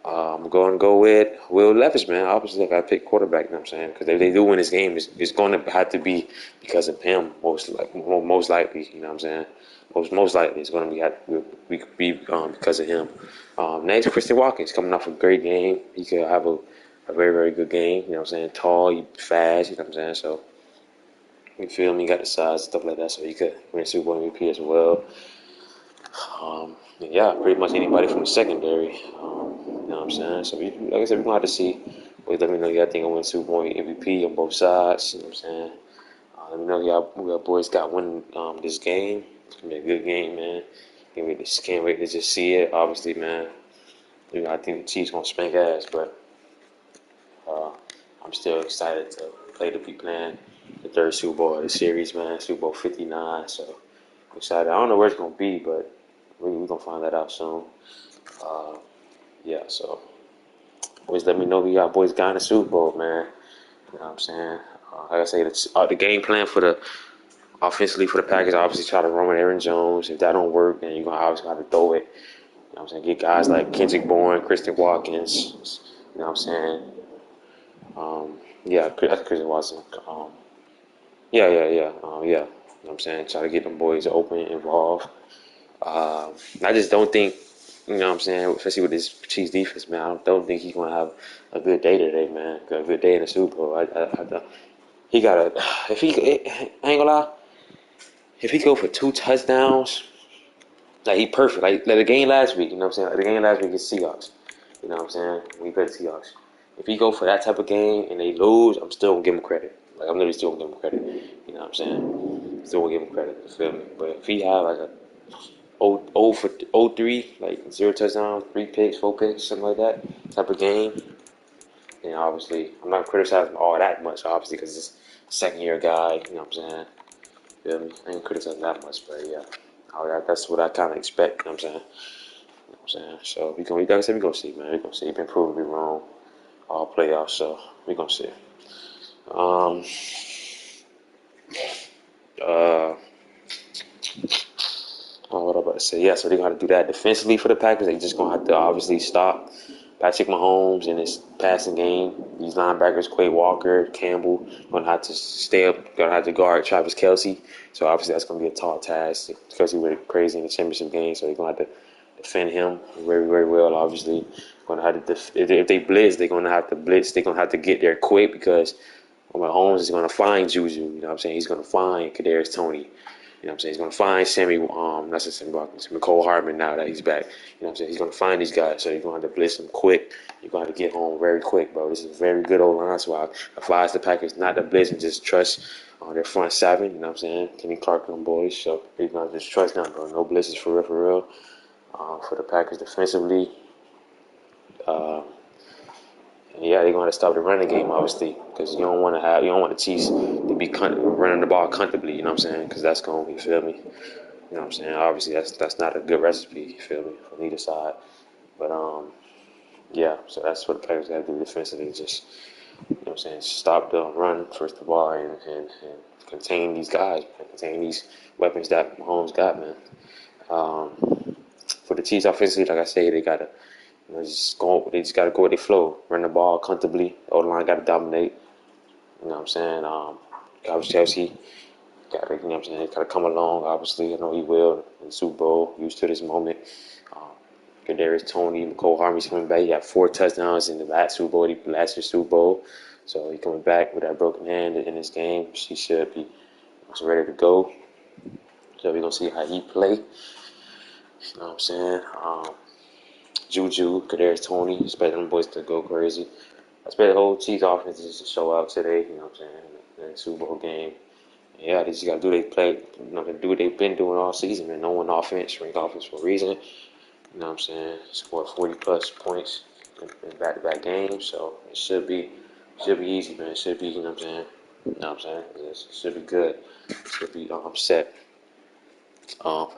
I'm going to go with Will Levis, man. Obviously, I got to pick quarterback, you know what I'm saying? Because if they do win this game, it's going to have to be because of him, most likely, you know what I'm saying? Most likely, it's going to be because of him. Next, Christian Watkins coming off a great game. He could have a very, very good game, you know what I'm saying? Tall, he fast, you know what I'm saying? So, you feel me? He got the size, stuff like that, so he could win Super Bowl MVP as well. Pretty much anybody from the secondary. You know what I'm saying? So, like I said, we're going to have to see. Please let me know y'all think I win Super Bowl MVP on both sides. You know what I'm saying? Let me know y'all boys got winning this game. It's going to be a good game, man. Can't wait to just see it. Obviously, man, I think the Chiefs going to spank ass, but I'm still excited to be playing the third Super Bowl of the series, man. Super Bowl 59. So, I'm excited. I don't know where it's going to be, but we're going to find that out soon. So boys, let me know who y'all boys got in the Super Bowl, man. You know what I'm saying? Like I say, the game plan for the offensively for the Packers, obviously try to run with Aaron Jones. If that don't work, then you're going to obviously have to throw it. You know what I'm saying? Get guys like Kendrick Bourne, Christian Watkins. You know what I'm saying? Yeah, that's Christian Watson. Yeah. You know what I'm saying? Try to get them boys open, involved. I just don't think, you know what I'm saying, especially with this Chiefs defense, man, I don't think he's going to have a good day today, man. A good day in the Super Bowl. He got to, if he, I ain't going to lie, if he go for 2 touchdowns, like he perfect. Like the game last week, you know what I'm saying? Like the game last week against Seahawks. You know what I'm saying? We played the Seahawks. If he go for that type of game and they lose, I'm still gonna give him credit. Like I'm literally still gonna give him credit. You know what I'm saying? Still gonna give him credit. You feel me? But if he have like a 0 for 0-3, like 0 touchdowns, 3 picks, 4 picks, something like that type of game, then obviously I'm not criticizing him all that much, obviously, because it's second year guy. You know what I'm saying? Feel me? I ain't criticizing that much, but yeah. That's what I kind of expect. You know what I'm saying? You know what I'm saying? So like I said, we gonna see, man. We gonna see. Been proven to be wrong all playoffs, so we gonna see. Um. What I'm about to say? Yeah, so they're gonna have to do that defensively for the Packers. They just gonna have to obviously stop Patrick Mahomes in his passing game. These linebackers, Quay Walker, Campbell, gonna have to stay up. Gonna have to guard Travis Kelce. So obviously that's gonna be a tall task, especially with crazy in the championship game. So they're gonna have to defend him very, very well. Obviously, gonna have to if they blitz, they're gonna have to blitz. They're gonna have to get there quick because Mahomes is gonna find Juju. You know what I'm saying? He's gonna find Kadarius Toney. You know what I'm saying? He's going to find not Sammy Watkins, McCole Hardman now that he's back. You know what I'm saying? He's going to find these guys, so you're going to have to blitz them quick. You're going to have to get home very quick, bro. This is a very good old line, so I advise the Packers not to blitz and just trust their front seven. You know what I'm saying? Kenny Clark and them boys. So you're going to just trust them, bro. No blitzes for real. For the Packers defensively, yeah, they're going to stop the running game, obviously, because you don't want the Chiefs to be running the ball comfortably. You know what I'm saying? Because that's going to, you feel me? You know what I'm saying? Obviously, that's not a good recipe. You feel me? From either side, but yeah. So that's what the Packers got to do defensively. Just you know what I'm saying? Stop the run first of all, and contain these guys, man. Contain these weapons that Mahomes got, man. For the Chiefs offensively, like I say, they gotta. They just got to go with their flow, run the ball comfortably. The O-line got to dominate. You know what I'm saying? Travis Kelce got to, you know what I'm saying? Got to come along. Obviously, I know he will in the Super Bowl. Used to this moment. Kadarius Toney, McCole Hardman's coming back. He had 4 touchdowns in the last year's Super Bowl. So he's coming back with that broken hand in this game. He should be ready to go. So we're gonna see how he play. You know what I'm saying? Juju, Kadarius Toney, expect them boys to go crazy. I expect the whole Chiefs offense to show out today, you know what I'm saying, in the Super Bowl game. Yeah, they just got to do their play, you know, do what they've been doing all season, man. No one offense, ranked offense for a reason. You know what I'm saying? Scored 40-plus points in back-to-back games, so it should be easy, man. It should be, you know what I'm saying? You know what I'm saying? It should be good. It should be set.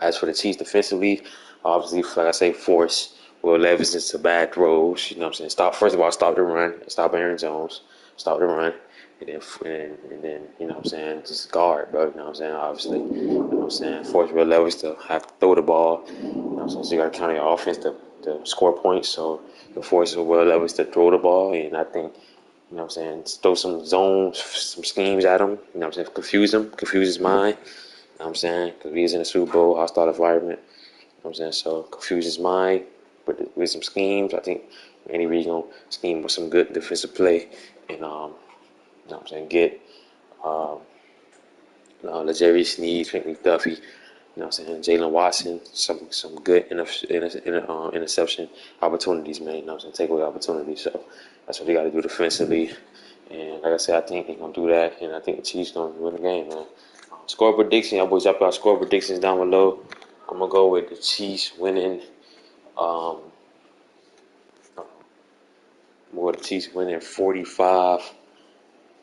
As for the Chiefs defensively, obviously, like I say, force Will Levis into bad throws. You know what I'm saying? First of all, stop the run. Stop Aaron Jones. Stop the run. And then, you know what I'm saying, just guard, bro. You know what I'm saying? Obviously. You know what I'm saying? Force Will Levis to have to throw the ball. You know what I'm saying? So you got to count your offense to score points. So you force Will Levis to throw the ball. And I think, you know what I'm saying, throw some zones, some schemes at him. You know what I'm saying? Confuse his mind. You know what I'm saying? Because he's in a Super Bowl, hostile environment. You know what I'm saying? So confuse his mind with some schemes. I think Andy Reid gonna scheme with some good defensive play, and you know what I'm saying, get L'Jarius Sneed, Frank McDuffie, you know what I'm saying, Jalen Watson, some good interception opportunities, man. You know what I'm saying, takeaway opportunities. So that's what they got to do defensively. And like I said, I think they're gonna do that, and I think the Chiefs gonna win the game, man. Score prediction, y'all boys, drop y'all score predictions down below. I'm gonna go with the Chiefs winning. More the Chiefs winning 45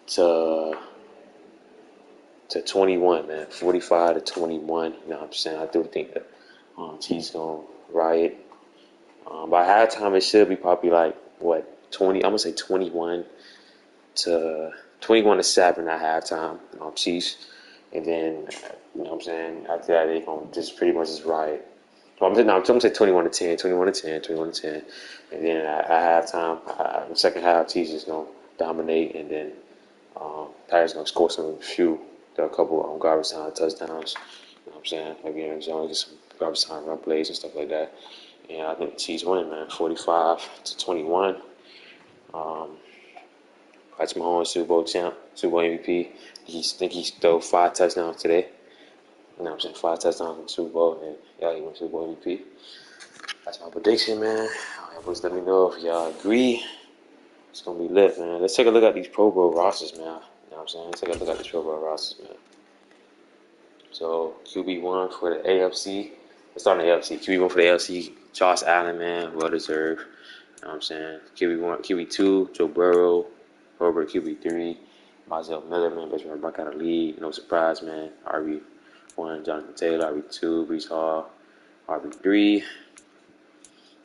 to 21, man. 45 to 21. You know what I'm saying? I do think that Chiefs gonna riot. By halftime, it should be probably like 20. I'm gonna say 21 to 21-7 at halftime, Chiefs. And then, you know what I'm saying, after that, they're going to just pretty much just riot. Well, I'm going to say 21-10, 21-10, 21-10. And then at halftime, the second half, Chiefs is going to dominate. And then Packers going to score a couple garbage time touchdowns. You know what I'm saying? Maybe Jones get some garbage time run plays and stuff like that. And I think the Chiefs win, man, 45-21. Patrick Mahomes, Super Bowl champ, Super Bowl MVP. I think he threw 5 touchdowns today. You know what I'm saying? 5 touchdowns in the Super Bowl, and he won Super Bowl MVP. That's my prediction, man. Please let me know if y'all agree. It's going to be lit, man. Let's take a look at these Pro Bowl rosters, man. You know what I'm saying? Let's take a look at these Pro Bowl rosters, man. So, QB1 for the AFC. Let's start in the AFC. QB1 for the AFC, Josh Allen, man. Well deserved. You know what I'm saying? QB2, Joe Burrow. Herbert, QB3. Marzel Miller, man. Best running back out of the league. No surprise, man. RB1, Jonathan Taylor. RB2, Brees Hall. RB3.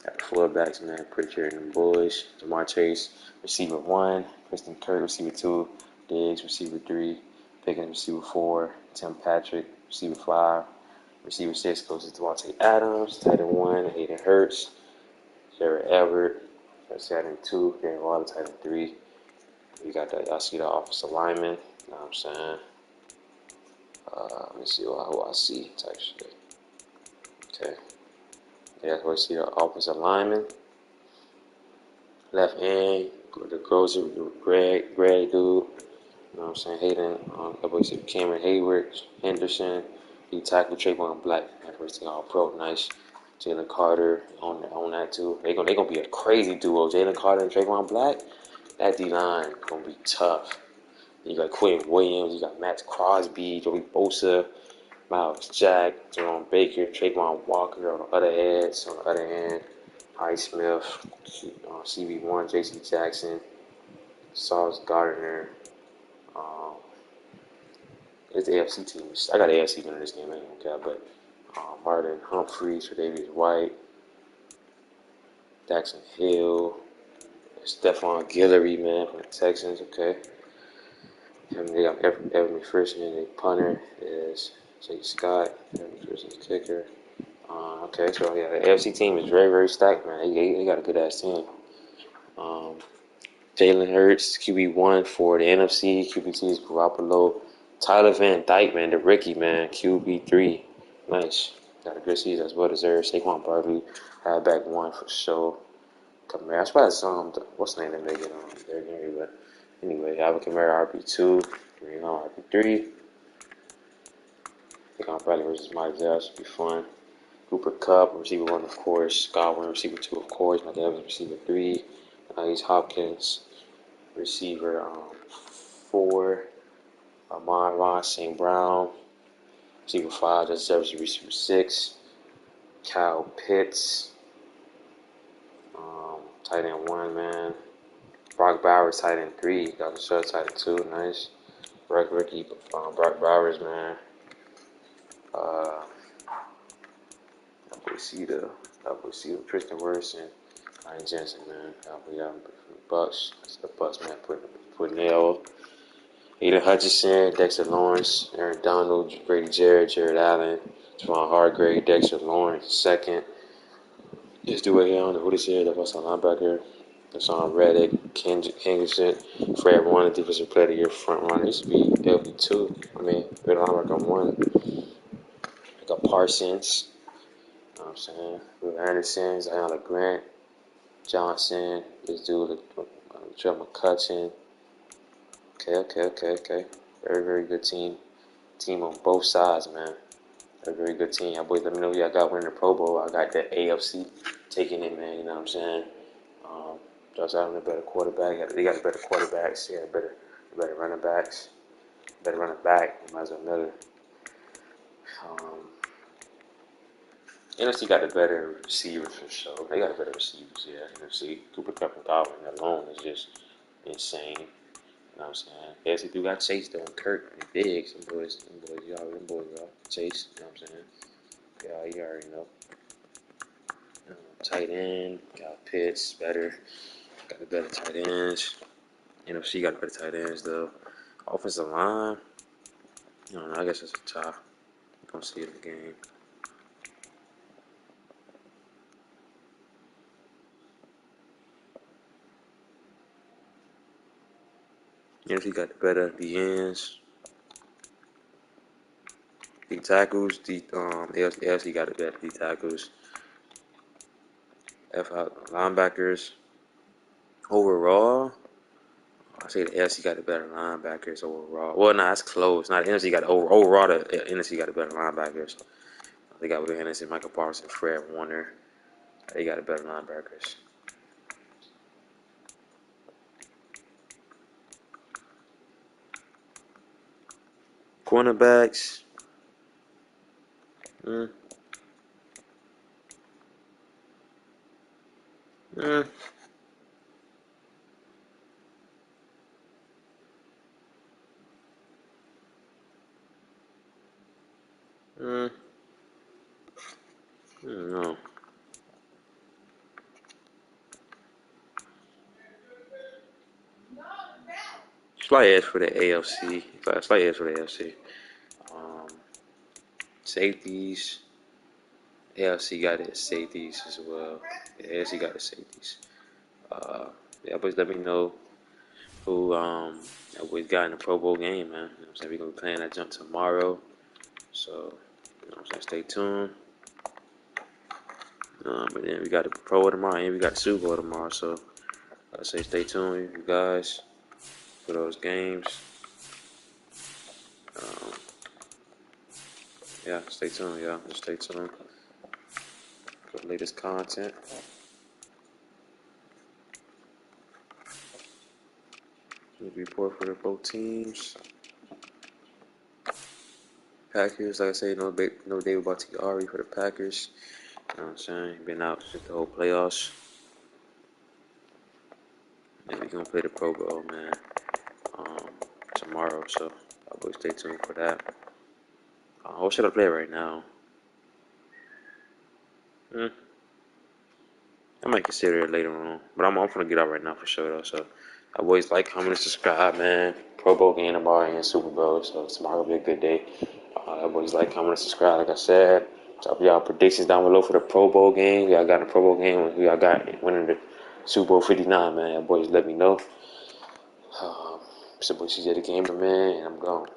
Got the fullbacks, man. Pretty sure them boys. Jamar Chase, receiver 1. Kristen Kirk, receiver 2. Diggs, receiver 3. Pickens, receiver 4. Tim Patrick, receiver 5. Receiver 6 goes to Devontae Adams. Tight end 1, Hayden Hurts. Jared Everett. Tight end 2. Darren Waller, tight end 3. You got that. Y'all see the offensive lineman. You know what I'm saying? Let me see who I see. Type shit. Okay. Yeah, that's where I see the offensive lineman. Left end, the grocer, Greg dude. You know what I'm saying? Hayden, Cameron Hayward, Henderson. He tackled Trayvon Black. That first thing all pro, nice. Jalen Carter on that too. They gonna be a crazy duo. Jalen Carter and Trayvon Black. That D-line going to be tough. You got Quentin Williams, you got Matt Crosby, Joey Bosa, Miles Jack, Jerome Baker, Trayvon Walker on the other edge. On the other end, Hy Smith, CB1, J.C. Jackson, Sauce Gardner. It's the AFC team. I got the AFC winning this game, I ain't gonna care, but Martin Humphreys, Tre'Davious White, Daxton Hill, Stephon Guillory, man, from the Texans, okay. And they got Evan McPherson, the punter is Jake Scott, Evan McPherson's kicker. Okay, so yeah, the AFC team is very, very stacked, man. They got a good ass team. Jalen Hurts, QB1 for the NFC. QB2 is Garoppolo. Tyler Van Dyke, man, the rookie, man, QB3. Nice. Got a good season as well deserved. Saquon Barkley, halfback 1 for sure. Kamara. I suppose what's the name that they get on there, Gary, but anyway, Alvin Kamara, RB2, Green on RB3. I think I'm probably versus Mike Zell, should be fun. Cooper Kupp, receiver 1, of course. Godwin, receiver 2, of course. Mike Evans, receiver 3. He's Hopkins, receiver 4. Amon-Ra St. Brown, receiver 5. Justin Jefferson, receiver 6. Kyle Pitts. Tight end 1, man. Brock Bowers, tight end 3. Dr. Schultz, tight end 2. Nice. Rookie, Brock Bowers, man. I see the Tristan Wirfs and Ryan Jensen, man. The Bucks. That's the Bucks, man. Put Nail. Aiden Hutchinson, Dexter Lawrence, Aaron Donald, Brady Jarrett, Jared Allen, Javon Hargrave, Dexter Lawrence, second. This dude right here, I don't know who this is. That's on linebacker. That's on Reddick, Henderson, Fred 1, defensive player of the year, front runner. This would be LB2. Middle linebacker 1. I got Parsons. You know what I'm saying? Will Anderson, Zion Grant, Johnson. This dude, Trevor McCutcheon. Okay. Very, very good team. Team on both sides, man. A very good team. Y'all boys, let me know who y'all got winning the Pro Bowl. I got that AFC taking it, man. You know what I'm saying? Josh Allen, a better quarterback. They got better quarterbacks. They got better running backs. Better running back. Marzel Miller. NFC got the better receivers for sure. They got the better receivers, yeah. NFC, Cooper Kupp and Godwin alone is just insane. You know what I'm saying? AFC do got Chase though, and Kirk and Diggs. Them boys, y'all. Chase, you know what I'm saying? Yeah, you already know. Tight end, got Pitts, better. Got the better tight ends. NFC got the better tight ends though. Offensive line. I don't know. I guess it's a tie. Gonna see it in the game. If he got the better the ends, the tackles, the AFC got the better the tackles. Linebackers overall. I say the NFC got the better linebackers overall. Well, nah, it's close. Not the NFC got overall. The NFC got the better linebackers. They got Will Henderson, Michael Parsons, Fred Warner. They got the better linebackers. Cornerbacks. Mm. Mm. Mm. I don't know. Slight edge for the AFC. Slight edge for the AFC. Um, Safeties. AFC got its safeties as well. The AFC got its safeties. Yeah, boys, let me know who that boys got in the Pro Bowl game, man. You know what I'm saying? We're gonna be playing that jump tomorrow. So, you know what I'm saying, stay tuned. But then we got the Pro Bowl tomorrow and we got the Super Bowl tomorrow. So I say stay tuned, you guys, for those games. Yeah, stay tuned, y'all. Just stay tuned for the latest content. Report for the both teams. Packers, like I say, no David Bakhtiari for the Packers. You know what I'm saying? Been out since the whole playoffs. And we're gonna play the Pro Bowl, man, tomorrow. So I'll go stay tuned for that. What should I play right now? I might consider it later on, but I'm gonna get out right now for sure though. So I always like, comment, and subscribe, man. Pro Bowl game tomorrow and Super Bowl, so tomorrow will be a good day. I always like, comment, and subscribe, like I said. Drop y'all predictions down below for the Pro Bowl game. Y'all got the Pro Bowl game. Y'all got winning the Super Bowl 59, man. Y'all boys let me know. So boys, CJ the Gamer, man, and I'm gone.